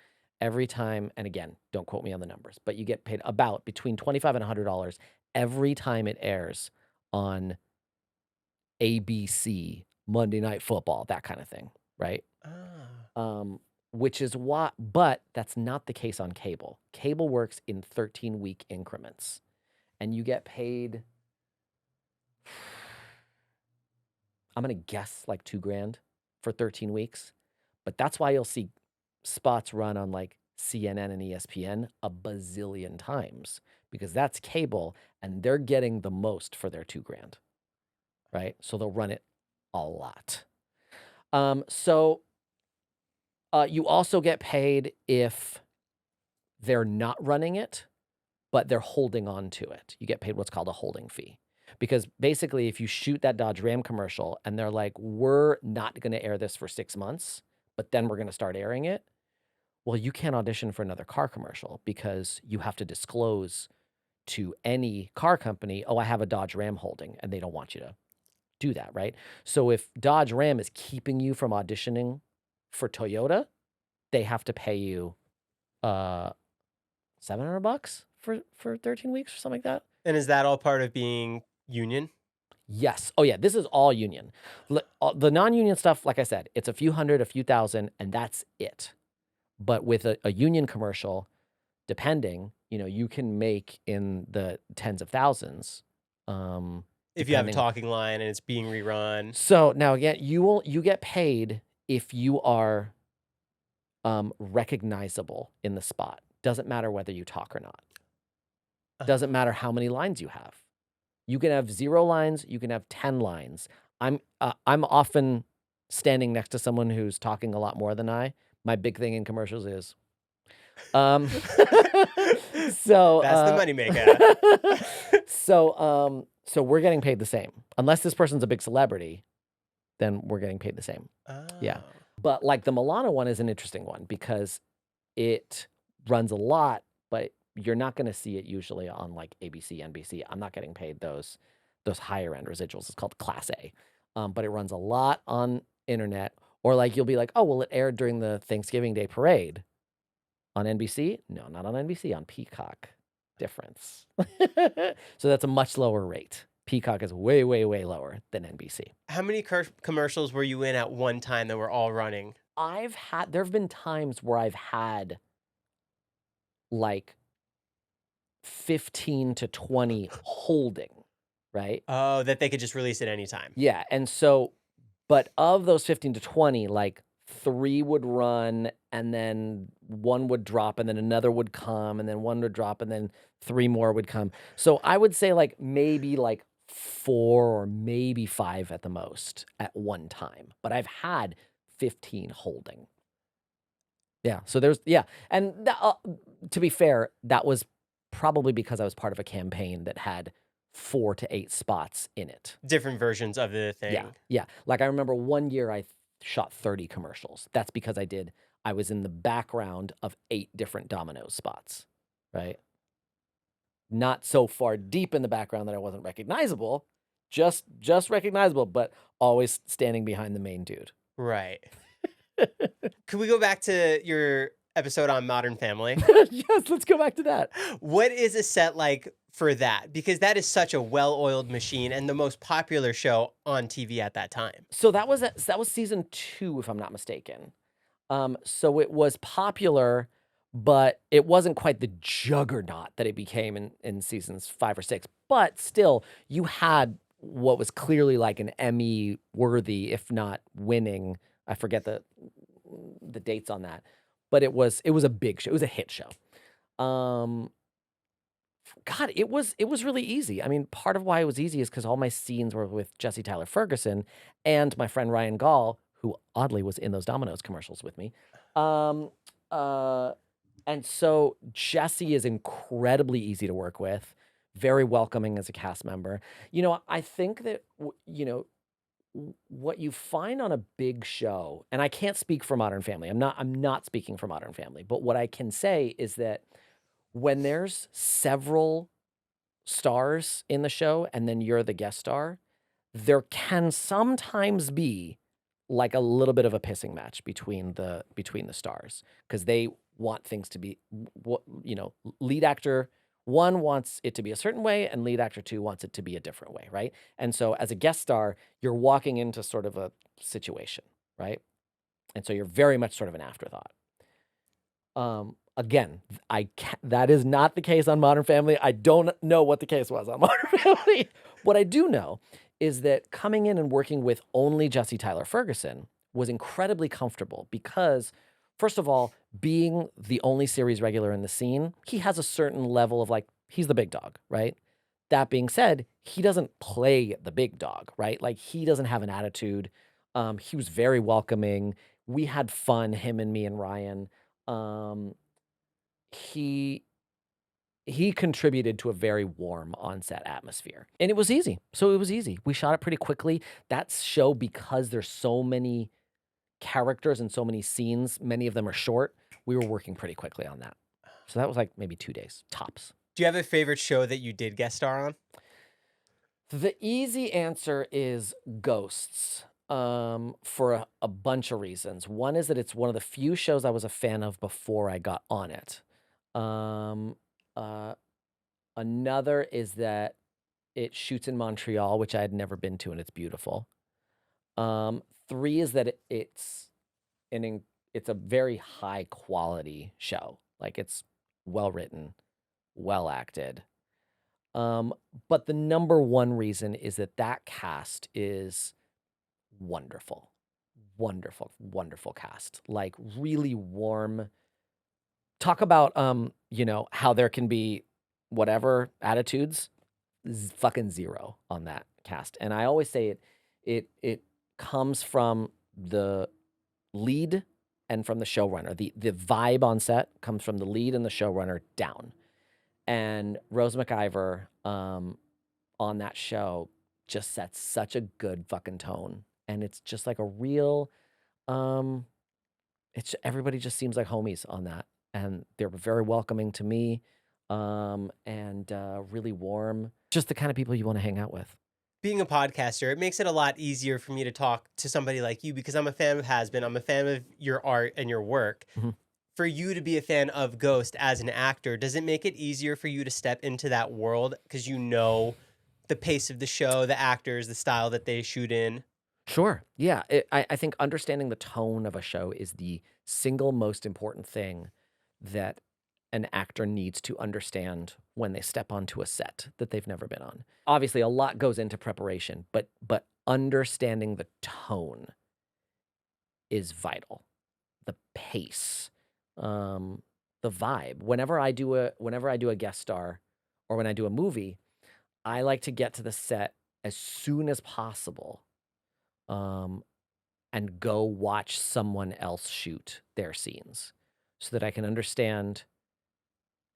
every time. And again, don't quote me on the numbers, but you get paid about between $25 and $100 every time it airs on ABC, Monday Night Football, that kind of thing, right? Which is why, but that's not the case on cable. Cable works in 13-week increments, and you get paid, I'm going to guess like $2,000 for 13 weeks, but that's why you'll see spots run on like CNN and ESPN a bazillion times, because that's cable and they're getting the most for their $2,000, right? So they'll run it a lot. You also get paid if they're not running it, but they're holding on to it. You get paid what's called a holding fee. Because basically, if you shoot that Dodge Ram commercial and they're like, "We're not going to air this for 6 months, but then we're going to start airing it," well, you can't audition for another car commercial because you have to disclose to any car company, "Oh, I have a Dodge Ram holding," and they don't want you to do that, right? So if Dodge Ram is keeping you from auditioning for Toyota, they have to pay you $700 for 13 weeks or something like that. And is that all part of being union? Yes. Oh yeah, this is all union. The non-union stuff, like I said, it's a few hundred, a few thousand, and that's it. But with a union commercial, depending, you can make in the tens of thousands. If you have a Depending. talking line and it's being rerun. So now again, you get paid if you are recognizable in the spot. Doesn't matter whether you talk or not. Doesn't matter how many lines you have. You can have 0 lines. You can have 10 lines. I'm often standing next to someone who's talking a lot more than I. My big thing in commercials is, so That's the moneymaker. So we're getting paid the same. Unless this person's a big celebrity, then we're getting paid the same. Yeah. Oh. But like the Milano one is an interesting one because it runs a lot, but you're not going to see it usually on like ABC, NBC. I'm not getting paid those higher end residuals. It's called Class A. But it runs a lot on internet. Or like you'll be like, oh, well, it aired during the Thanksgiving Day parade on NBC. No, not on NBC, on Peacock. Difference. So that's a much lower rate. Peacock is way, way, way lower than NBC. How many commercials were you in at one time that were all running? There have been times where I've had like 15 to 20 holding, right? Oh, that they could just release at any time. Yeah. And so, but of those 15 to 20, like 3 would run and then 1 would drop and then another would come and then 1 would drop and then 3 more would come. So I would say like maybe like 4 or maybe 5 at the most at one time. But I've had 15 holding. Yeah. So and to be fair, that was probably because I was part of a campaign that had 4 to 8 spots in it. Different versions of the thing. Yeah. Yeah. Like I remember one year I shot 30 commercials. That's because I was in the background of 8 different Domino's spots, right? Not so far deep in the background that I wasn't recognizable, just recognizable, but always standing behind the main dude. Right. Could we go back to your episode on Modern Family? Yes, let's go back to that. What is a set like for that? Because that is such a well-oiled machine and the most popular show on TV at that time. So that was season 2, if I'm not mistaken. So it was popular, but it wasn't quite the juggernaut that it became in seasons 5 or 6. But still, you had what was clearly like an Emmy worthy, if not winning. I forget the dates on that, but it was a big show. It was a hit show. God, it was really easy. I mean, part of why it was easy is because all my scenes were with Jesse Tyler Ferguson and my friend Ryan Gall, who oddly was in those Domino's commercials with me. And so Jesse is incredibly easy to work with, very welcoming as a cast member. I think that, what you find on a big show, and I can't speak for Modern Family. I'm not speaking for Modern Family, but what I can say is that when there's several stars in the show and then you're the guest star, there can sometimes be like a little bit of a pissing match between the stars because they want things to be, lead actor 1 wants it to be a certain way and lead actor 2 wants it to be a different way, right? And so as a guest star, you're walking into sort of a situation, right? And so you're very much sort of an afterthought. Again, that is not the case on Modern Family. I don't know what the case was on Modern Family. What I do know is that coming in and working with only Jesse Tyler Ferguson was incredibly comfortable because, first of all, being the only series regular in the scene, he has a certain level of like, he's the big dog, right? That being said, he doesn't play the big dog, right? Like he doesn't have an attitude. He was very welcoming. We had fun, him and me and Ryan. He contributed to a very warm on-set atmosphere. And it was easy. So it was easy. We shot it pretty quickly. That show, because there's so many characters and so many scenes, many of them are short, we were working pretty quickly on that. So that was like maybe 2 days, tops. Do you have a favorite show that you did guest star on? The easy answer is Ghosts. for a bunch of reasons. One is that it's one of the few shows I was a fan of before I got on it. Um, uh, Another is that it shoots in Montreal, which I had never been to, and it's beautiful. Three is that it's a very high quality show. Like it's well written, well acted. But the number one reason is that cast is wonderful. Wonderful, wonderful cast. Like really warm. Talk about how there can be whatever attitudes, fucking zero on that cast. And I always say it comes from the lead and from the showrunner. The vibe on set comes from the lead and the showrunner down. And Rose McIver on that show just sets such a good fucking tone. And it's just like a real everybody just seems like homies on that. And they're very welcoming to me. And really warm. Just the kind of people you want to hang out with. Being a podcaster, it makes it a lot easier for me to talk to somebody like you because I'm a fan of Hazbin. I'm a fan of your art and your work. Mhm. For you to be a fan of Ghost as an actor, does it make it easier for you to step into that world because you know the pace of the show, the actors, the style that they shoot in? Sure. Yeah. I think understanding the tone of a show is the single most important thing that an actor needs to understand when they step onto a set that they've never been on. Obviously, a lot goes into preparation, but understanding the tone is vital. The pace, the vibe. Whenever I do a guest star or when I do a movie, I like to get to the set as soon as possible, and go watch someone else shoot their scenes so that I can understand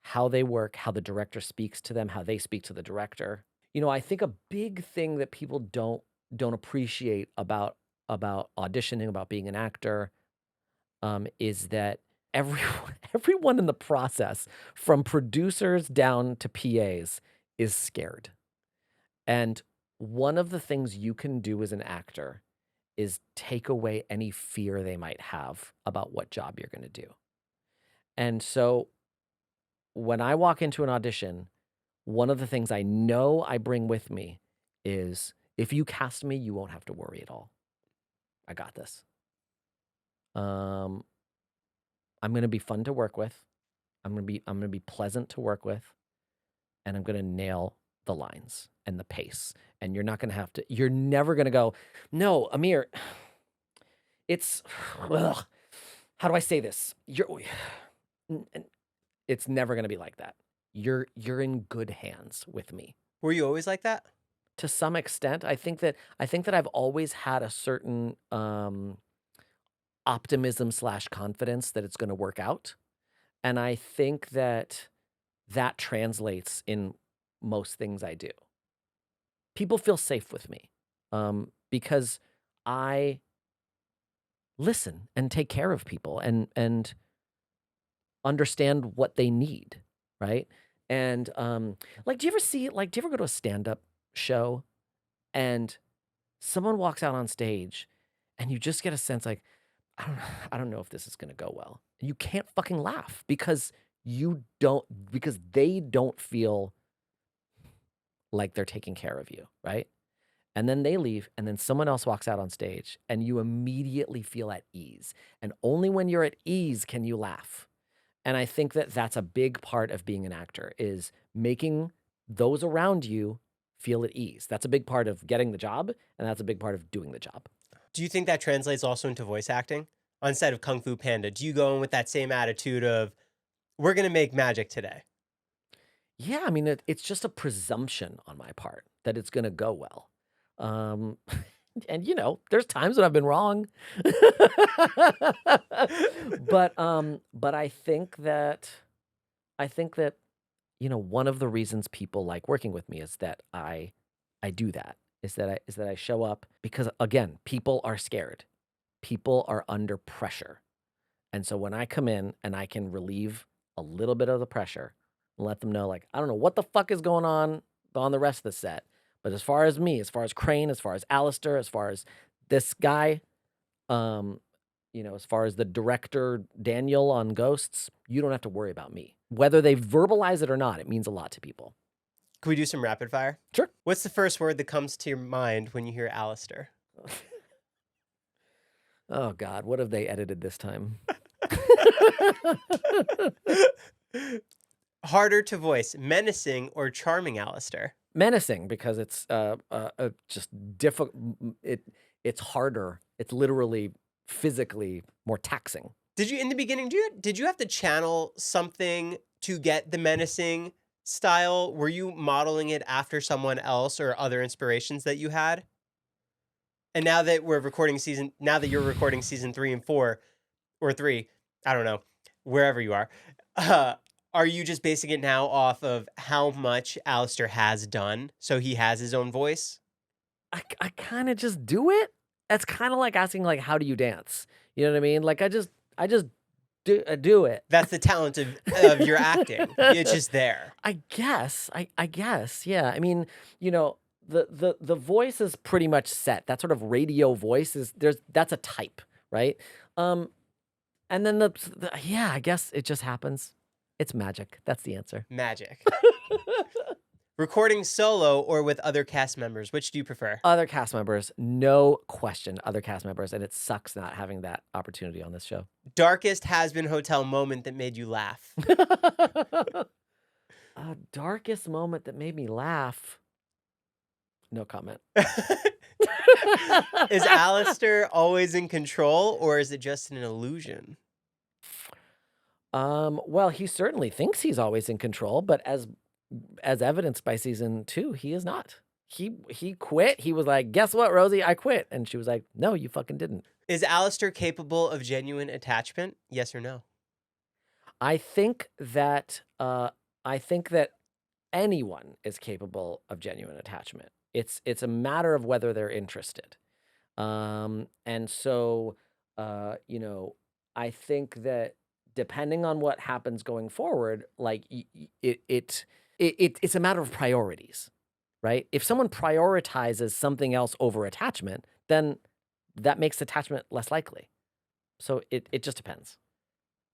how they work, how the director speaks to them, how they speak to the director. I think a big thing that people don't appreciate about auditioning, about being an actor, is that everyone in the process, from producers down to PAs, is scared. And one of the things you can do as an actor is take away any fear they might have about what job you're going to do. And so when I walk into an audition, one of the things I know I bring with me is if you cast me, you won't have to worry at all. I got this. I'm going to be fun to work with. I'm going to be pleasant to work with, and I'm going to nail the lines and the pace. And you're never going to go, "No, Amir, it's ugh, how do I say this? It's never going to be like that. You're in good hands with me." Were you always like that? To some extent, I think that I've always had a certain optimism / confidence that it's going to work out, and I think that translates in most things I do. People feel safe with me because I listen and take care of people and understand what they need, right? And do you ever go to a stand-up show and someone walks out on stage and you just get a sense like, I don't know if this is going to go well. And you can't fucking laugh because they don't feel like they're taking care of you, right? And then they leave, and then someone else walks out on stage, and you immediately feel at ease. And only when you're at ease can you laugh. And I think that that's a big part of being an actor, is making those around you feel at ease. That's a big part of getting the job, and that's a big part of doing the job. Do you think that translates also into voice acting? On set of Kung Fu Panda, do you go in with that same attitude of, we're going to make magic today? Yeah, I mean, it's just a presumption on my part that it's going to go well. And there's times when I've been wrong. But I think that one of the reasons people like working with me is that I do that. Is that I show up because, again, people are scared. People are under pressure. And so when I come in and I can relieve a little bit of the pressure and let them know, like, I don't know what the fuck is going on the rest of the set, but as far as me, as far as Crane, as far as Alastor, as far as this guy, as far as the director Daniel on Ghosts, you don't have to worry about me. Whether they verbalize it or not, it means a lot to people. Can we do some rapid fire? Sure. What's the first word that comes to your mind when you hear Alastor? Oh God, what have they edited this time? Harder to voice, menacing or charming Alastor? Menacing, because it's just difficult. It's harder. It's literally physically more taxing. Did you, in the beginning, did you have to channel something to get the menacing style? Were you modeling it after someone else or other inspirations that you had? And now that you're recording season 3 and 4 or 3, I don't know, wherever you are you just basing it now off of how much Alastor has done? So he has his own voice? I kind of just do it. That's kind of like asking, like, how do you dance? You know what I mean? Like, I just do it. That's the talent of your acting. It's just there. I guess. I guess. Yeah. I mean, the voice is pretty much set. That sort of radio voice that's a type, right? And then I guess it just happens. It's magic. That's the answer. Magic. Recording solo or with other cast members, which do you prefer? Other cast members, no question. Other cast members, and it sucks not having that opportunity on this show. Darkest Hazbin Hotel moment that made you laugh? Darkest moment that made me laugh. No comment. Is Alastor always in control, or is it just an illusion? Well, he certainly thinks he's always in control, but as evidenced by season 2, he is not. He quit. He was like, "Guess what, Rosie? I quit." And she was like, "No, you fucking didn't." Is Alastor capable of genuine attachment? Yes or no? I think that anyone is capable of genuine attachment. It's a matter of whether they're interested. And so I think that depending on what happens going forward, like it's a matter of priorities, right? If someone prioritizes something else over attachment, then that makes attachment less likely. So it just depends.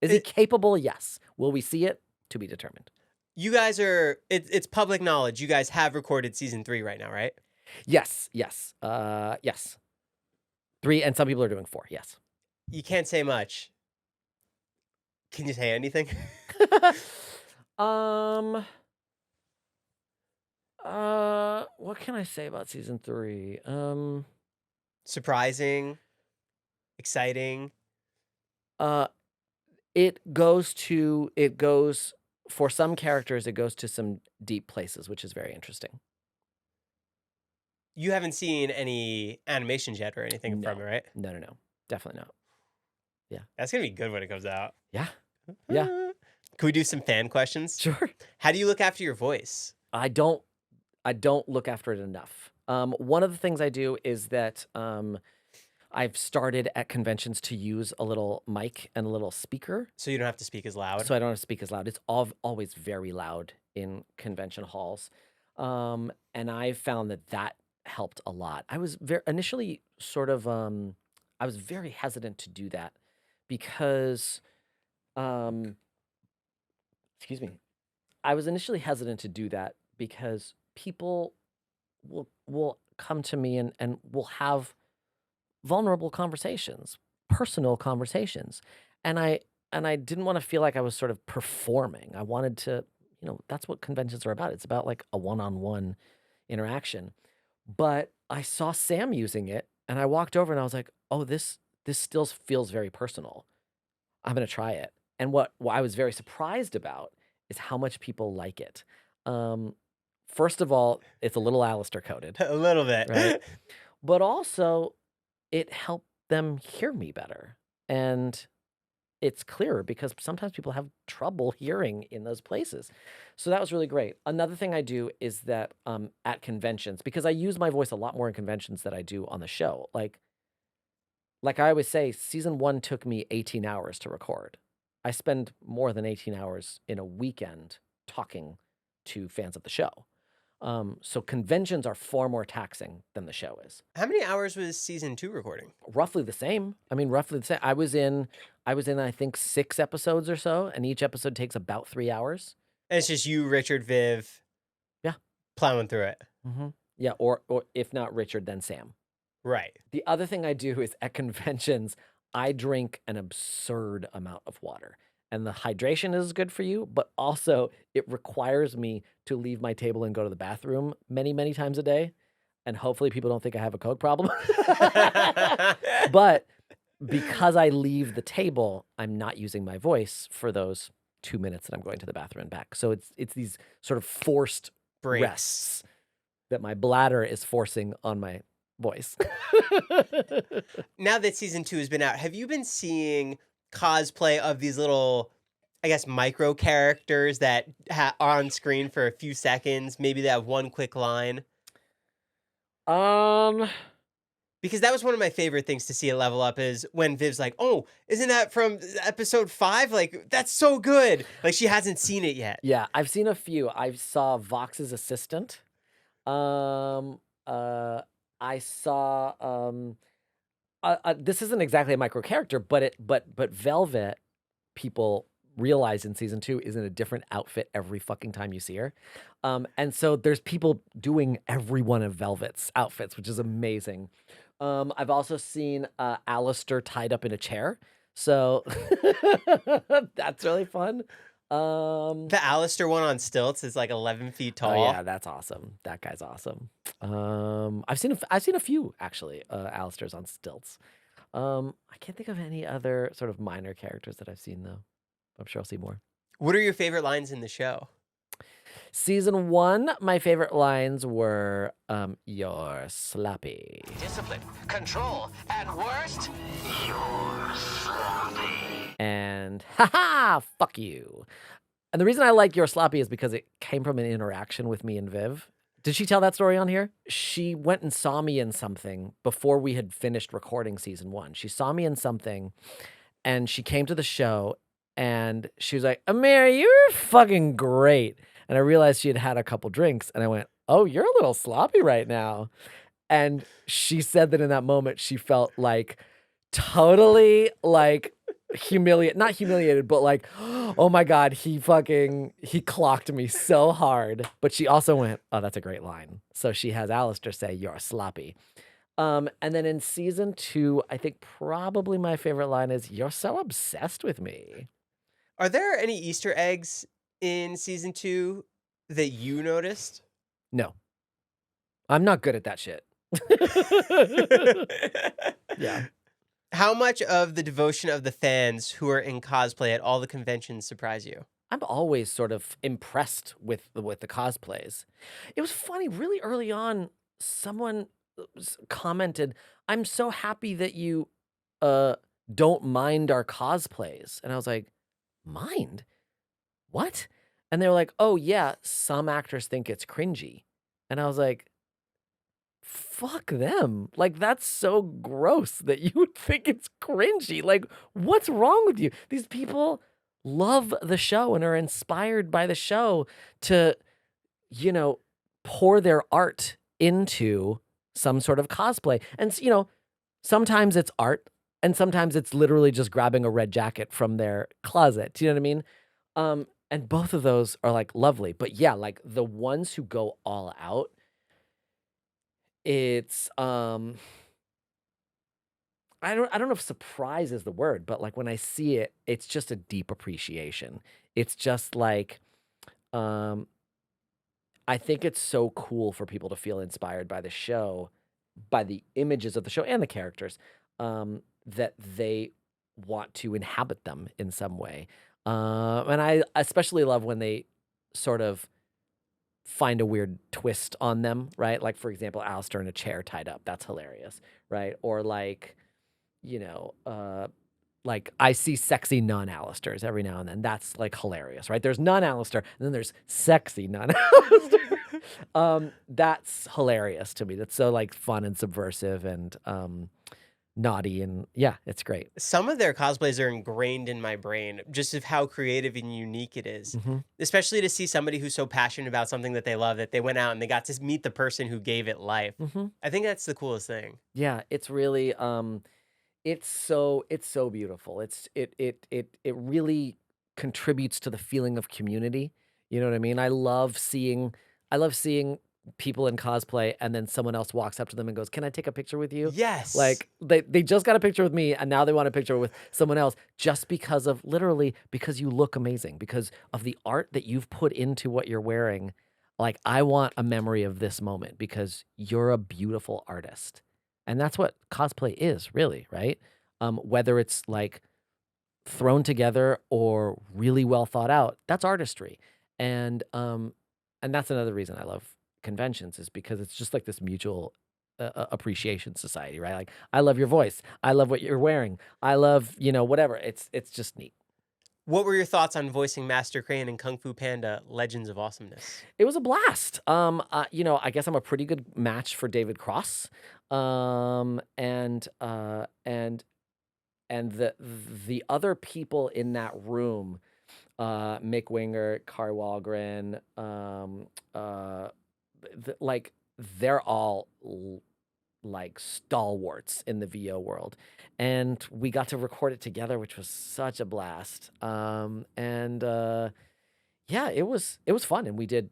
Is he capable? Yes. Will we see it? To be determined. You guys it's public knowledge. You guys have recorded season 3 right now, right? Yes. 3, and some people are doing 4. Yes. You can't say much. Can you say anything? What can I say about season 3? Surprising, exciting. It goes for some characters, it goes to some deep places, which is very interesting. You haven't seen any animations yet or anything from it, right? No. Definitely not. Yeah. That's going to be good when it comes out. Yeah. Can we do some fan questions? Sure. How do you look after your voice? I don't look after it enough. One of the things I do is that I've started at conventions to use a little mic and a little speaker. So you don't have to speak as loud? So I don't have to speak as loud. It's always very loud in convention halls. And I found that helped a lot. I was initially sort of, I was very hesitant to do that because, excuse me. I was initially hesitant to do that because people will come to me and will have vulnerable conversations, personal conversations. And I didn't want to feel like I was sort of performing. I wanted to, that's what conventions are about. It's about like a one-on-one interaction. But I saw Sam using it and I walked over and I was like, "Oh, this still feels very personal. I'm going to try it." And what I was very surprised about is how much people like it. First of all, it's a little Alastor coded. A little bit. Right? But also, it helped them hear me better. And it's clearer because sometimes people have trouble hearing in those places. So that was really great. Another thing I do is that at conventions, because I use my voice a lot more in conventions than I do on the show. Like I always say, season 1 took me 18 hours to record. I spend more than 18 hours in a weekend talking to fans of the show. So conventions are far more taxing than the show is. How many hours was season 2 recording? Roughly the same. I mean, roughly the same. I was in, I think 6 episodes or so, and each episode takes about 3 hours. And it's just you, Richard, Viv. Yeah. Plowing through it. Yeah, or if not Richard, then Sam. Right. The other thing I do is at conventions, I drink an absurd amount of water. And the hydration is good for you, but also it requires me to leave my table and go to the bathroom many, many times a day. And hopefully people don't think I have a Coke problem. But because I leave the table, I'm not using my voice for those 2 minutes that I'm going to the bathroom and back. So it's these sort of forced Breaks. rests that my bladder is forcing on my voice. Now that season 2 has been out, have you been seeing cosplay of these little, I guess, micro characters that are on screen for a few seconds? Maybe they have one quick line. Because that was one of my favorite things to see at Level Up is when Viv's like, "Oh, isn't that from episode 5? Like, that's so good." Like, she hasn't seen it yet. Yeah, I've seen a few. I saw Vox's assistant. I saw this isn't exactly a micro character, but Velvet, people realize in season 2 is in a different outfit every fucking time you see her. And so there's people doing every one of Velvet's outfits, which is amazing. I've also seen Alastor tied up in a chair. So that's really fun. The Alastor one on stilts is like 11 feet tall. Oh yeah, that's awesome. That guy's awesome. I've seen a few actually. Alastors on stilts. I can't think of any other sort of minor characters that I've seen though. I'm sure I'll see more. What are your favorite lines in the show? Season 1, my favorite lines were, "You're sloppy." Discipline, control, and worst, you're sloppy. And haha, fuck you. And the reason I like "You're sloppy" is because it came from an interaction with me and Viv. Did she tell that story on here? She went and saw me in something before we had finished recording season 1. She saw me in something and she came to the show and she was like, "Amir, you're fucking great." And I realized she had had a couple drinks and I went, "Oh, you're a little sloppy right now." And she said that in that moment, she felt like totally like not humiliated, but like, "Oh my God, he clocked me so hard." But she also went, "Oh, that's a great line." So she has Alastor say, "You're sloppy." And then in season 2, I think probably my favorite line is, "You're so obsessed with me." Are there any Easter eggs in season 2 that you noticed? No. I'm not good at that shit. Yeah. How much of the devotion of the fans who are in cosplay at all the conventions surprise you? I'm always sort of impressed with the cosplays. It was funny, really early on, someone commented, "I'm so happy that you don't mind our cosplays." And I was like, "Mind? What?" And they were like, "Oh yeah, some actors think it's cringy." And I was like, "Fuck them. Like, that's so gross that you would think it's cringy. Like, what's wrong with you?" These people love the show and are inspired by the show to, pour their art into some sort of cosplay. And, sometimes it's art and sometimes it's literally just grabbing a red jacket from their closet. Do you know what I mean? And both of those are like lovely. But yeah, like the ones who go all out, it's I don't know if surprise is the word, but like when I see it, it's just a deep appreciation. It's just like I think it's so cool for people to feel inspired by the show, by the images of the show and the characters, that they want to inhabit them in some way. And I especially love when they sort of find a weird twist on them, right? Like, for example, Alastor in a chair tied up. That's hilarious, right? Or like, like I see sexy non-Alastors every now and then. That's like hilarious, right? There's non-Alastor and then there's sexy non-Alastor. That's hilarious to me. That's so like fun and subversive and naughty, and yeah, it's great. Some of their cosplays are ingrained in my brain, just of how creative and unique it is. Hmm. Especially to see somebody who's so passionate about something that they love that they went out and they got to meet the person who gave it life. Hmm. I think that's the coolest thing. Yeah, it's really it's so beautiful. It really contributes to the feeling of community. You know what I mean? I love seeing people in cosplay and then someone else walks up to them and goes, "Can I take a picture with you?" Yes. Like they just got a picture with me and now they want a picture with someone else just because of literally because you look amazing, because of the art that you've put into what you're wearing. Like I want a memory of this moment because you're a beautiful artist. And that's what cosplay is, really, right? Whether it's like thrown together or really well thought out, that's artistry. And that's another reason I love conventions is because it's just like this mutual appreciation society, right? Like I love your voice, I love what you're wearing, I love whatever. It's just neat. What were your thoughts on voicing Master Crane in Kung Fu Panda: Legends of Awesomeness? It was a blast. I guess I'm a pretty good match for David Cross. And the other people in that room, Mick Winger, Kari Wahlgren, like they're all like stalwarts in the VO world, and we got to record it together, which was such a blast. Yeah, it was fun, and we did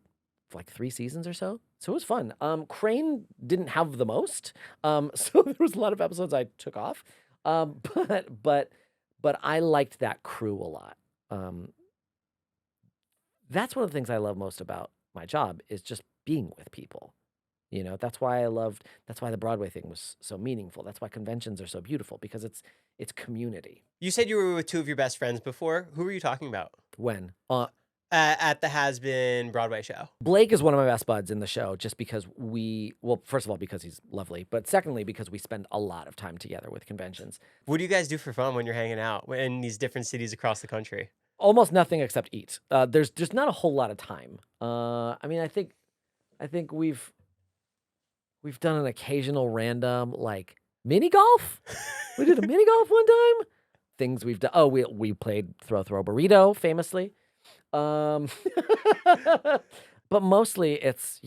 like 3 seasons or so. So it was fun. Crane didn't have the most, so there was a lot of episodes I took off. But I liked that crew a lot. That's one of the things I love most about my job is just being with people. That's why the Broadway thing was so meaningful. That's why conventions are so beautiful because it's community. You said you were with 2 of your best friends before. Who were you talking about? When At the Hazbin Broadway show. Blake is one of my best buds in the show just because first of all, because he's lovely, but secondly, because we spend a lot of time together with conventions. What do you guys do for fun when you're hanging out in these different cities across the country? Almost nothing except eat. There's just not a whole lot of time. I mean, I think we've done an occasional random like mini golf. We did a mini golf one time. Things we've done. Oh, we played throw burrito famously. But mostly it's,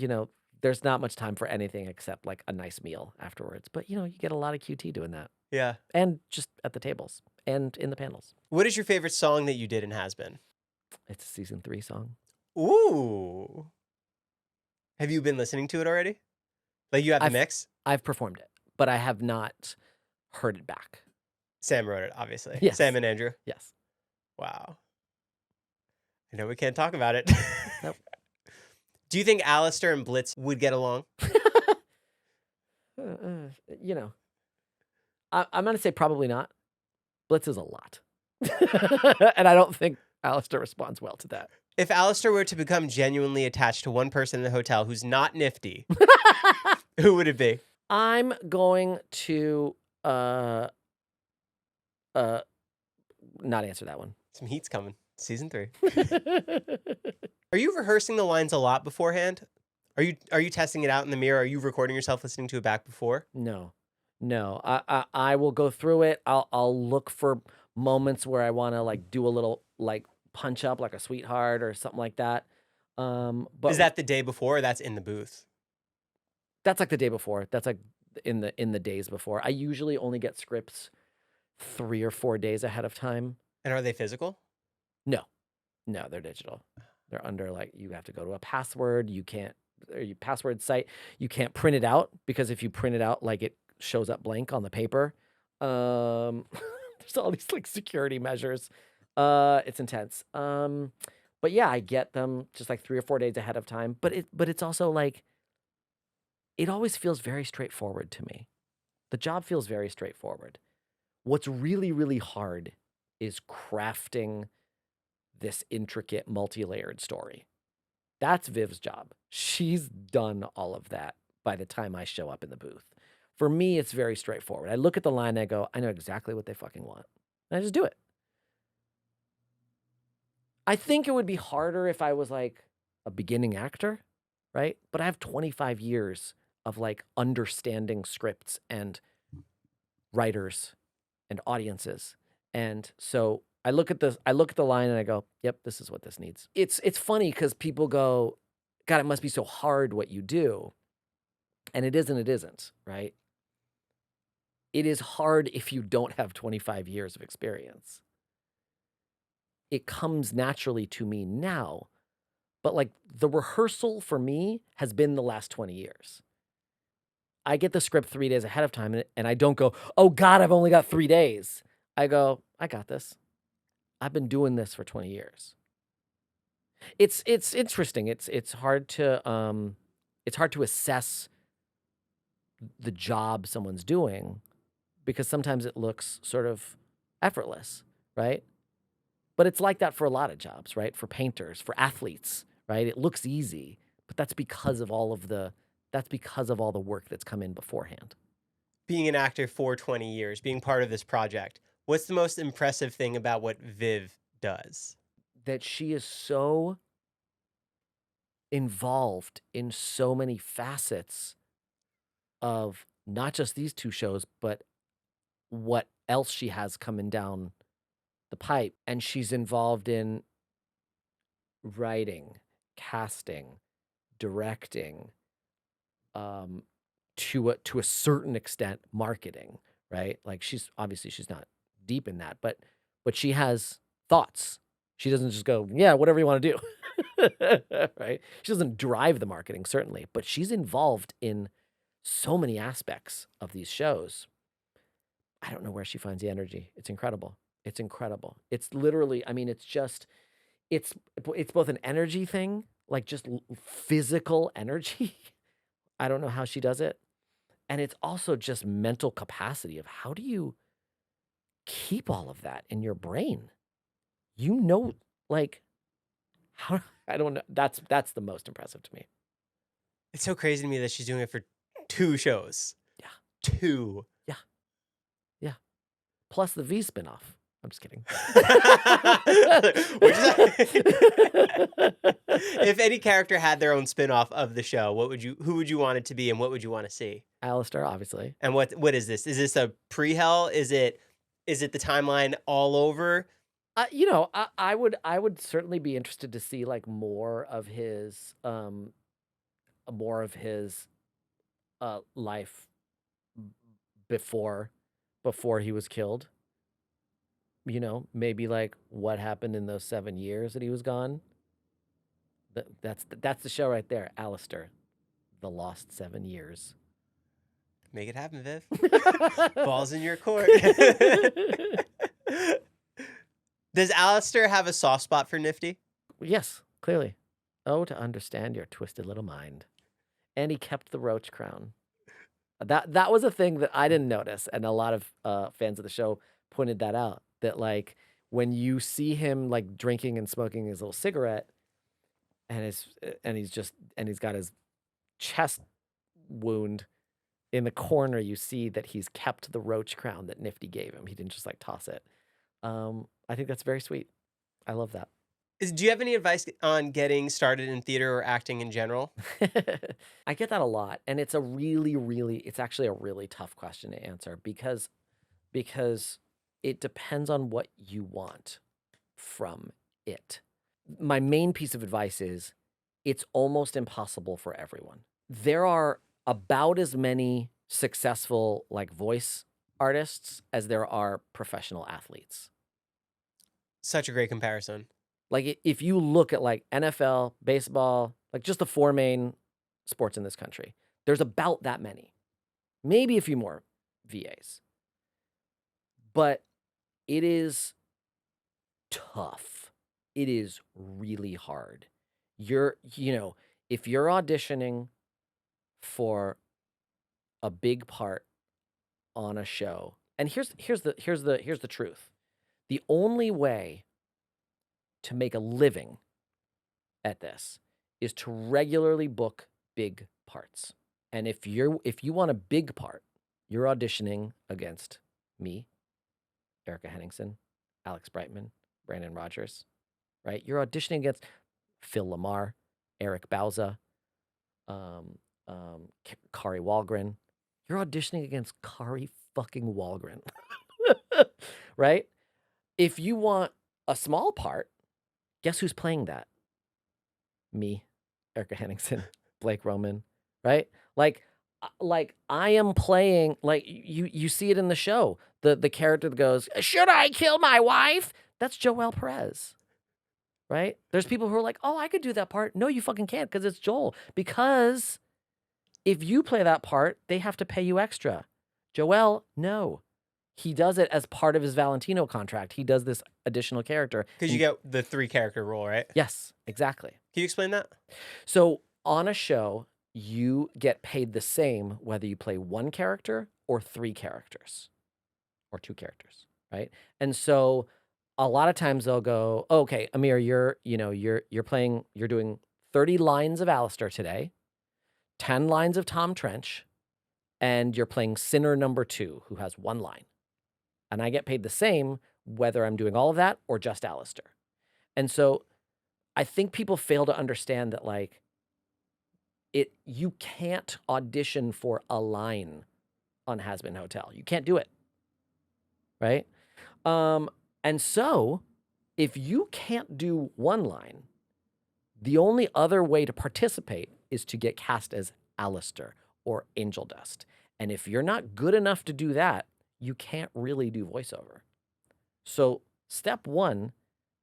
there's not much time for anything except like a nice meal afterwards. But you get a lot of QT doing that. Yeah. And just at the tables and in the panels. What is your favorite song that you did in Hazbin? It's a season 3 song. Ooh. Have you been listening to it already? Like you have the mix? I've performed it, but I have not heard it back. Sam wrote it, obviously. Yes. Sam and Andrew. Yes. Wow. I know we can't talk about it. Nope. Do you think Alastor and Blitz would get along? I'm going to say probably not. Blitz is a lot. And I don't think Alastor responds well to that. If Alastor were to become genuinely attached to one person in the hotel who's not nifty, who would it be? I'm going to not answer that one. Some heat's coming. Season 3. Are you rehearsing the lines a lot beforehand? Are you testing it out in the mirror? Are you recording yourself listening to it back before? No. I will go through it. I'll look for moments where I want to like do a little like punch up like a sweetheart or something like that. But is that the day before or that's in the booth? That's like the day before. That's like in the days before. I usually only get scripts 3 or 4 days ahead of time. And are they physical? No, they're digital. They're under like you have to go to a password. You can't or you password site. You can't print it out because if you print it out, like it shows up blank on the paper. There's all these like security measures. It's intense. But yeah, I get them just like 3 or 4 days ahead of time. But it's also like it always feels very straightforward to me. The job feels very straightforward. What's really, really hard is crafting this intricate, multi-layered story. That's Viv's job. She's done all of that by the time I show up in the booth. For me, it's very straightforward. I look at the line and I go, I know exactly what they fucking want. And I just do it. I think it would be harder if I was like a beginning actor, right? But I have 25 years of like understanding scripts and writers and audiences. And so I look at the line and I go, yep, this is what this needs. It's funny because people go, God, it must be so hard what you do. And it isn't, right? It is hard if you don't have 25 years of experience. It comes naturally to me now, but like the rehearsal for me has been the last 20 years. I get the script 3 days ahead of time and I don't go, oh God, I've only got 3 days. I go, I got this. I've been doing this for 20 years. It's interesting. It's hard to assess the job someone's doing because sometimes it looks sort of effortless, right? But it's like that for a lot of jobs, right? For painters, for athletes, right? It looks easy, but that's because of all the work that's come in beforehand. Being an actor for 20 years, being part of this project, what's the most impressive thing about what Viv does? That she is so involved in so many facets of not just these 2 shows, but what else she has coming down the pipe. And she's involved in writing, casting, directing, to a certain extent, marketing, right? Like she's not deep in that, but she has thoughts. She doesn't just go, yeah, whatever you want to do, right? She doesn't drive the marketing, certainly, but she's involved in so many aspects of these shows. I don't know where she finds the energy. It's incredible. It's incredible. It's literally, I mean, it's both an energy thing, like just physical energy. I don't know how she does it. And it's also just mental capacity of how do you keep all of that in your brain? Like how, I don't know. That's the most impressive to me. It's so crazy to me that she's doing it for 2 shows. Yeah. 2. Yeah. Yeah. Plus the V spinoff. I'm just kidding. If any character had their own spin-off of the show, who would you want it to be and what would you want to see? Alastor, obviously. And what is this? Is this a pre-hell? Is it the timeline all over? I would certainly be interested to see like more of his life before he was killed. Maybe like what happened in those 7 years that he was gone. That's the show right there, Alastor, The Lost 7 Years. Make it happen, Viv. Ball's in your court. Does Alastor have a soft spot for Nifty? Yes, clearly. Oh, to understand your twisted little mind. And he kept the roach crown. That was a thing that I didn't notice, and a lot of fans of the show pointed that out. That like when you see him like drinking and smoking his little cigarette, and he's got his chest wound in the corner, you see that he's kept the roach crown that Nifty gave him. He didn't just like toss it. I think that's very sweet. I love that. Do you have any advice on getting started in theater or acting in general? I get that a lot, and it's it's actually a really tough question to answer because it depends on what you want from it. My main piece of advice is it's almost impossible for everyone. There are about as many successful like voice artists as there are professional athletes. Such a great comparison. Like if you look at like NFL, baseball, like just the 4 main sports in this country, there's about that many, maybe a few more VAs, but it is tough. It is really hard. If you're auditioning for a big part on a show, and here's the truth. The only way to make a living at this is to regularly book big parts. And if you want a big part, you're auditioning against me, Erica Henningsen, Alex Brightman, Brandon Rogers, right? You're auditioning against Phil Lamar, Eric Bauza, Kari Walgren. You're auditioning against Kari fucking Walgren. Right? If you want a small part, guess who's playing that? Me, Erica Henningsen, Blake Roman, right? Like I am playing, like you see it in the show. The character that goes, "Should I kill my wife?" That's Joel Perez. Right? There's people who are like, "Oh, I could do that part." No, you fucking can't, because it's Joel. Because if you play that part, they have to pay you extra. Joel, no. He does it as part of his Valentino contract. He does this additional character. Because you get the 3-character rule, right? Yes, exactly. Can you explain that? So on a show, you get paid the same whether you play 1 character or 3 characters or 2 characters, right? And so a lot of times they'll go, oh, "Okay, Amir, you're doing 30 lines of Alastor today, 10 lines of Tom Trench, and you're playing Sinner number 2, who has 1 line. And I get paid the same whether I'm doing all of that or just Alastor." And so I think people fail to understand that, like, you can't audition for a line on Hazbin Hotel. You can't do it, right? And so if you can't do 1 line, the only other way to participate is to get cast as Alastor or Angel Dust. And if you're not good enough to do that, you can't really do voiceover. So step 1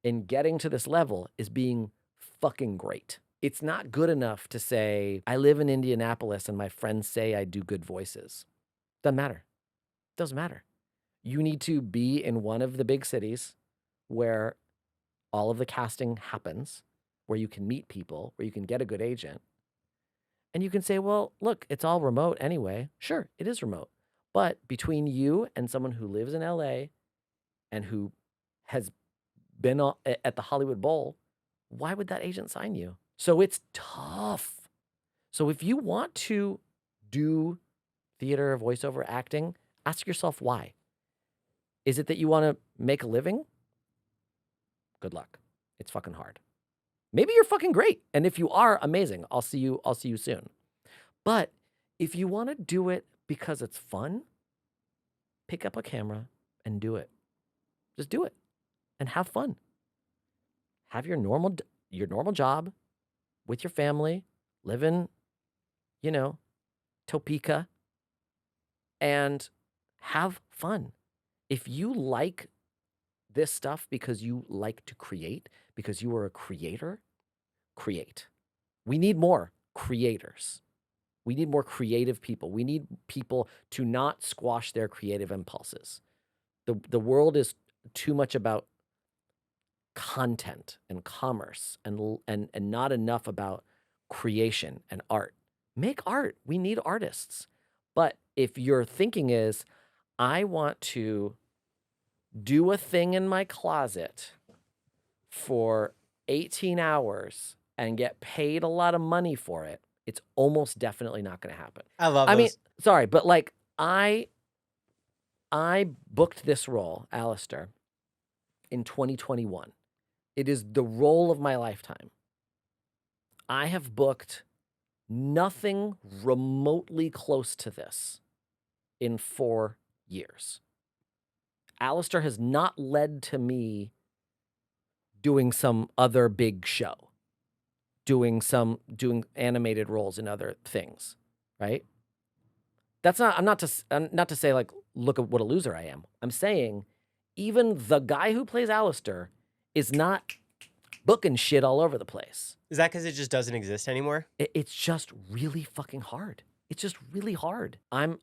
in getting to this level is being fucking great. It's not good enough to say, "I live in Indianapolis and my friends say I do good voices." Doesn't matter. Doesn't matter. You need to be in one of the big cities where all of the casting happens, where you can meet people, where you can get a good agent. And you can say, "Well, look, it's all remote anyway." Sure, it is remote. But between you and someone who lives in LA and who has been at the Hollywood Bowl, why would that agent sign you? So it's tough. So if you want to do theater, voiceover, acting, ask yourself why. Is it that you want to make a living? Good luck. It's fucking hard. Maybe you're fucking great. And if you are, amazing. I'll see you soon. But if you want to do it because it's fun, pick up a camera and do it. Just do it and have fun. Have your normal job with your family, live in, Topeka, and have fun. If you like this stuff because you like to create, because you are a creator, create. We need more creators. We need more creative people. We need people to not squash their creative impulses. The world is too much about content and commerce and not enough about creation and art. Make art. We need artists. But if your thinking is, I want to do a thing in my closet for 18 hours and get paid a lot of money for it, it's almost definitely not going to happen. I love I those. mean, sorry, but like I booked this role, Alastor, in 2021. It is the role of my lifetime. I have booked nothing remotely close to this in 4 years. Alastor has not led to me doing some other big show, doing animated roles in other things, right? That's not, I'm not to say like, look at what a loser I am. I'm saying even the guy who plays Alastor is not booking shit all over the place. Is that because it just doesn't exist anymore? It's just really fucking hard. It's just really hard. I'm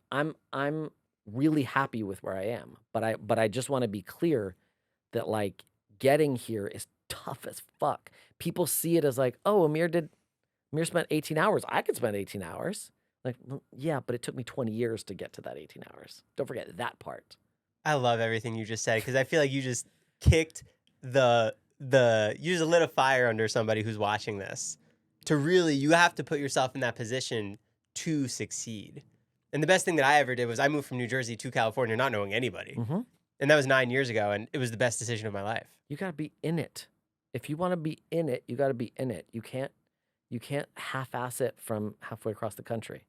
really happy with where I am, but I just want to be clear that like getting here is tough as fuck. People see it as like, oh, Amir spent 18 hours. I could spend 18 hours. Like, well, yeah, but it took me 20 years to get to that 18 hours. Don't forget that part. I love everything you just said because I feel like you just kicked you just lit a fire under somebody who's watching this. You have to put yourself in that position to succeed. And the best thing that I ever did was I moved from New Jersey to California not knowing anybody. Mm-hmm. And that was 9 years ago, and it was the best decision of my life. You got to be in it. If you want to be in it, you got to be in it. You can't half-ass it from halfway across the country.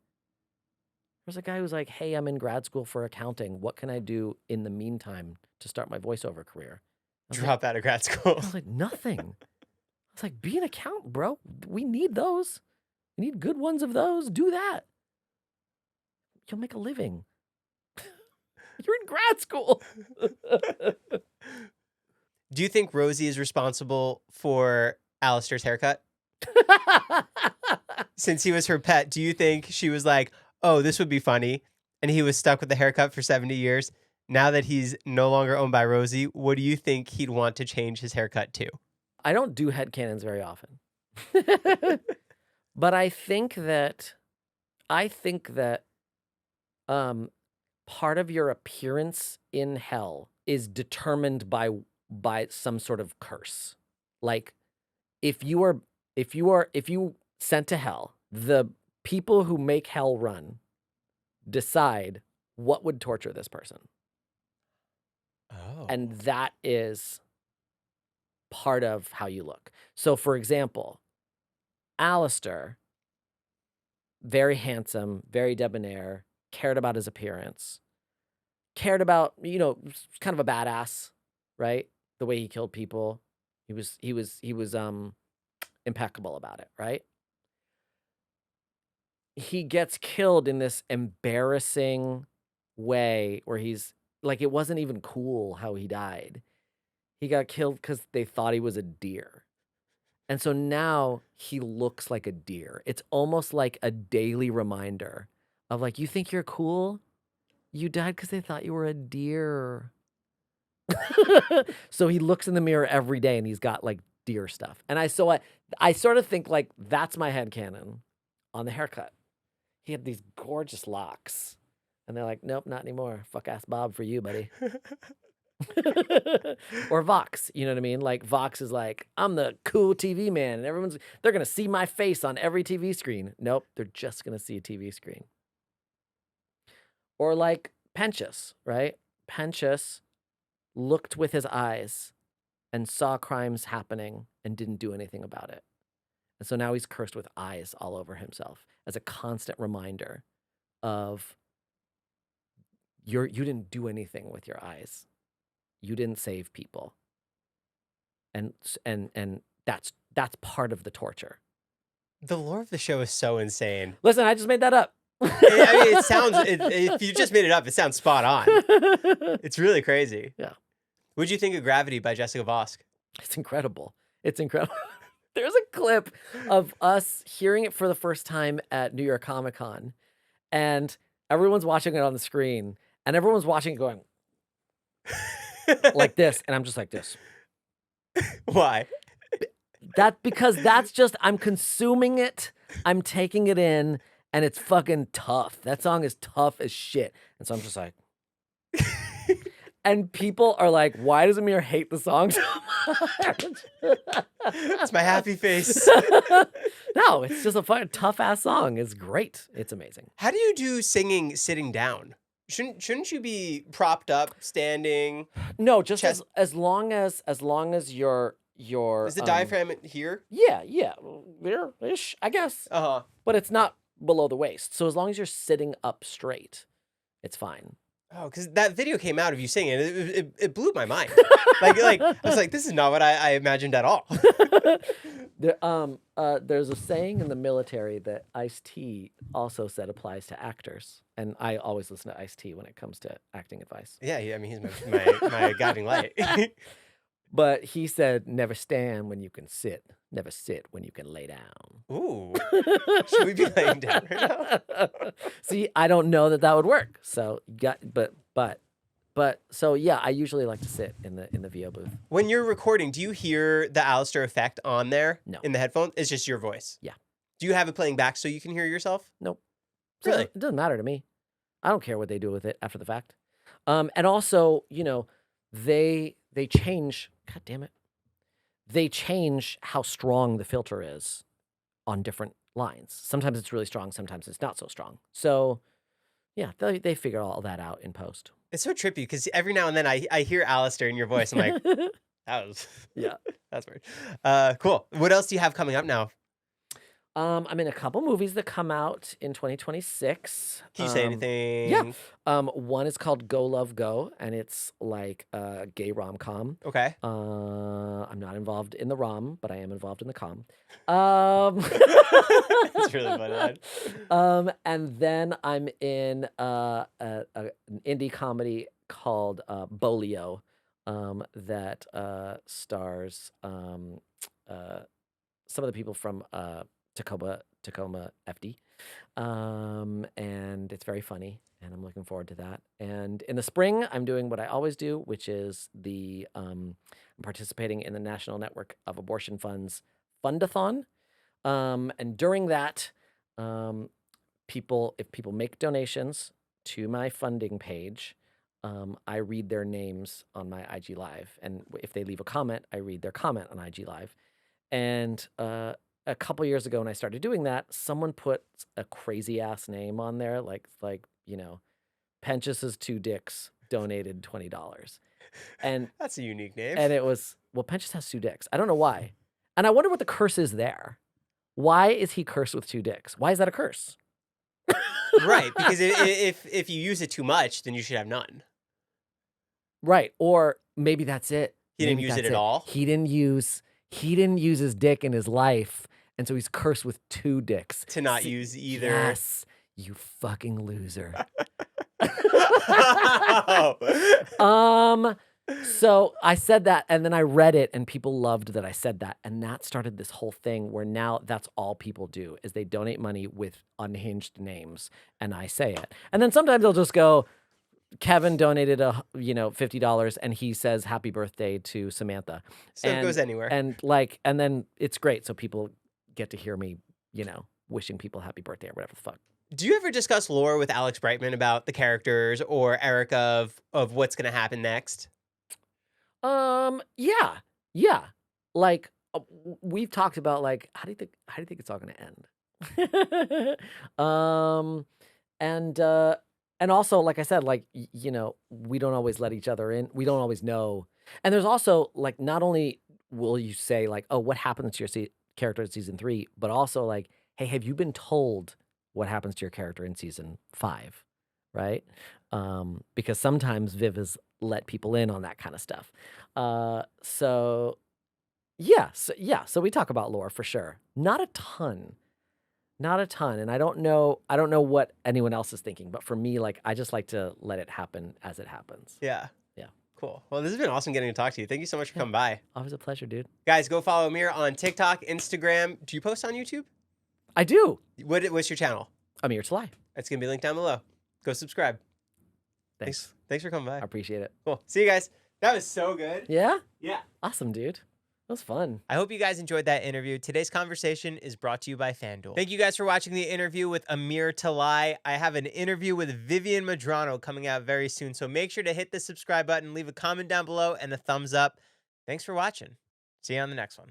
There's a guy who's like, hey, I'm in grad school for accounting. What can I do in the meantime to start my voiceover career? Drop out of grad school. I was like, nothing. I was like, be an accountant, bro. We need those. We need good ones of those. Do that. You'll make a living. You're in grad school. Do you think Rosie is responsible for Alastor's haircut? Since he was her pet, do you think she was like, oh, this would be funny, and he was stuck with the haircut for 70 years? Now that he's no longer owned by Rosie, what do you think he'd want to change his haircut to? I don't do headcanons very often. But I think that part of your appearance in hell is determined by some sort of curse. Like if you sent to hell, the people who make hell run decide what would torture this person. Oh. And that is part of how you look. So for example, Alastor, very handsome, very debonair, cared about his appearance, cared about, kind of a badass, right? The way he killed people. He was impeccable about it, right? He gets killed in this embarrassing way where he's like, it wasn't even cool how he died. He got killed because they thought he was a deer. And so now he looks like a deer. It's almost like a daily reminder of like, you think you're cool? You died because they thought you were a deer. So he looks in the mirror every day and he's got like deer stuff. And I sort of think like that's my headcanon on the haircut. He had these gorgeous locks. And they're like, nope, not anymore. Fuck ass Bob for you, buddy. Or Vox, you know what I mean? Like Vox is like, I'm the cool TV man, and they're gonna see my face on every TV screen. Nope, they're just gonna see a TV screen. Or like Penchus, right? Penchus looked with his eyes and saw crimes happening and didn't do anything about it. And so now he's cursed with eyes all over himself as a constant reminder of you didn't do anything with your eyes. You didn't save people. And that's part of the torture. The lore of the show is so insane. Listen, I just made that up. I mean, if you just made it up, it sounds spot on. It's really crazy. Yeah. What'd you think of Gravity by Jessica Vosk? It's incredible. It's incredible. There's a clip of us hearing it for the first time at New York Comic Con, and everyone's watching it on the screen, and everyone's watching it going like this, and I'm just like this. Why? Because that's just, I'm consuming it, I'm taking it in, and it's fucking tough. That song is tough as shit. And so I'm just like, and people are like, why does Amir hate the song so much? It's my happy face. No, it's just a fun, tough ass song. It's great. It's amazing. How do you do singing sitting down? Shouldn't you be propped up, standing? No, just as long as you're Is the diaphragm here? Yeah, there-ish, I guess. But it's not below the waist. So as long as you're sitting up straight, it's fine. Oh, because that video came out of you singing. It blew my mind. like I was like, this is not what I imagined at all. There's a saying in the military that Ice-T also said applies to actors, and I always listen to Ice-T when it comes to acting advice. Yeah, I mean, he's my guiding light. But he said, never stand when you can sit. Never sit when you can lay down. Ooh. Should we be laying down right now? See, I don't know that would work. So so yeah, I usually like to sit in the VO booth. When you're recording, do you hear the Alastor effect on there? No. In the headphone? It's just your voice? Yeah. Do you have it playing back so you can hear yourself? Nope. Really? It doesn't matter to me. I don't care what they do with it after the fact. And also, they change, God damn it. They change how strong the filter is on different lines. Sometimes it's really strong, sometimes it's not so strong. So, yeah, they figure all that out in post. It's so trippy because every now and then I hear Alastor in your voice. I'm like, that was... Yeah. That's weird. Cool. What else do you have coming up now? I'm in a couple movies that come out in 2026. Can you say Yeah. anything? One is called Go Love Go, and it's like a gay rom-com. Okay. I'm not involved in the rom, but I am involved in the com. It's really funny. And then I'm in an indie comedy called Bolio, that stars some of the people from Tacoma FD. And it's very funny, and I'm looking forward to that. And in the spring, I'm doing what I always do, which is I'm participating in the National Network of Abortion Funds Fundathon. And during that, if people make donations to my funding page, I read their names on my IG Live. And if they leave a comment, I read their comment on IG Live. And a couple years ago when I started doing that, someone put a crazy ass name on there, like Penchas's Two Dicks donated $20. And That's a unique name. and it was, well, Penchas has two dicks. I don't know why. And I wonder what the curse is there. Why is he cursed with two dicks? Why is that a curse? Right, because if you use it too much, then you should have none. Right. Or maybe that's it. He didn't Maybe use it that's at all? He didn't use his dick in his life, and so he's cursed with two dicks. To not use either. Yes, you fucking loser. Oh. So I said that, and then I read it, and people loved that I said that, and that started this whole thing where now that's all people do is they donate money with unhinged names, and I say it, and then sometimes they'll just go, Kevin donated $50, and he says happy birthday to Samantha. So it goes anywhere. And then it's great, so people get to hear me, wishing people happy birthday or whatever the fuck. Do you ever discuss lore with Alex Brightman about the characters or Eric of what's going to happen next? Yeah. Like we've talked about how do you think it's all going to end? And also, like I said, we don't always let each other in. We don't always know. And there's also not only will you say oh, what happens to your character in season 3, but also hey, have you been told what happens to your character in season 5? Right? Because sometimes Viv has let people in on that kind of stuff. So we talk about lore for sure. Not a ton. And I don't know what anyone else is thinking, but for me, I just like to let it happen as it happens. Yeah. Yeah. Cool. Well, this has been awesome getting to talk to you. Thank you so much for coming by. Always a pleasure, dude. Guys, go follow Amir on TikTok, Instagram. Do you post on YouTube? I do. What's your channel? Amir Talai. It's going to be linked down below. Go subscribe. Thanks. Thanks for coming by. I appreciate it. Cool. See you guys. That was so good. Yeah? Yeah. Awesome, dude. That was fun. I hope you guys enjoyed that interview. Today's conversation is brought to you by FanDuel. Thank you guys for watching the interview with Amir Talai. I have an interview with Vivienne Medrano coming out very soon, so make sure to hit the subscribe button, leave a comment down below, and a thumbs up. Thanks for watching. See you on the next one.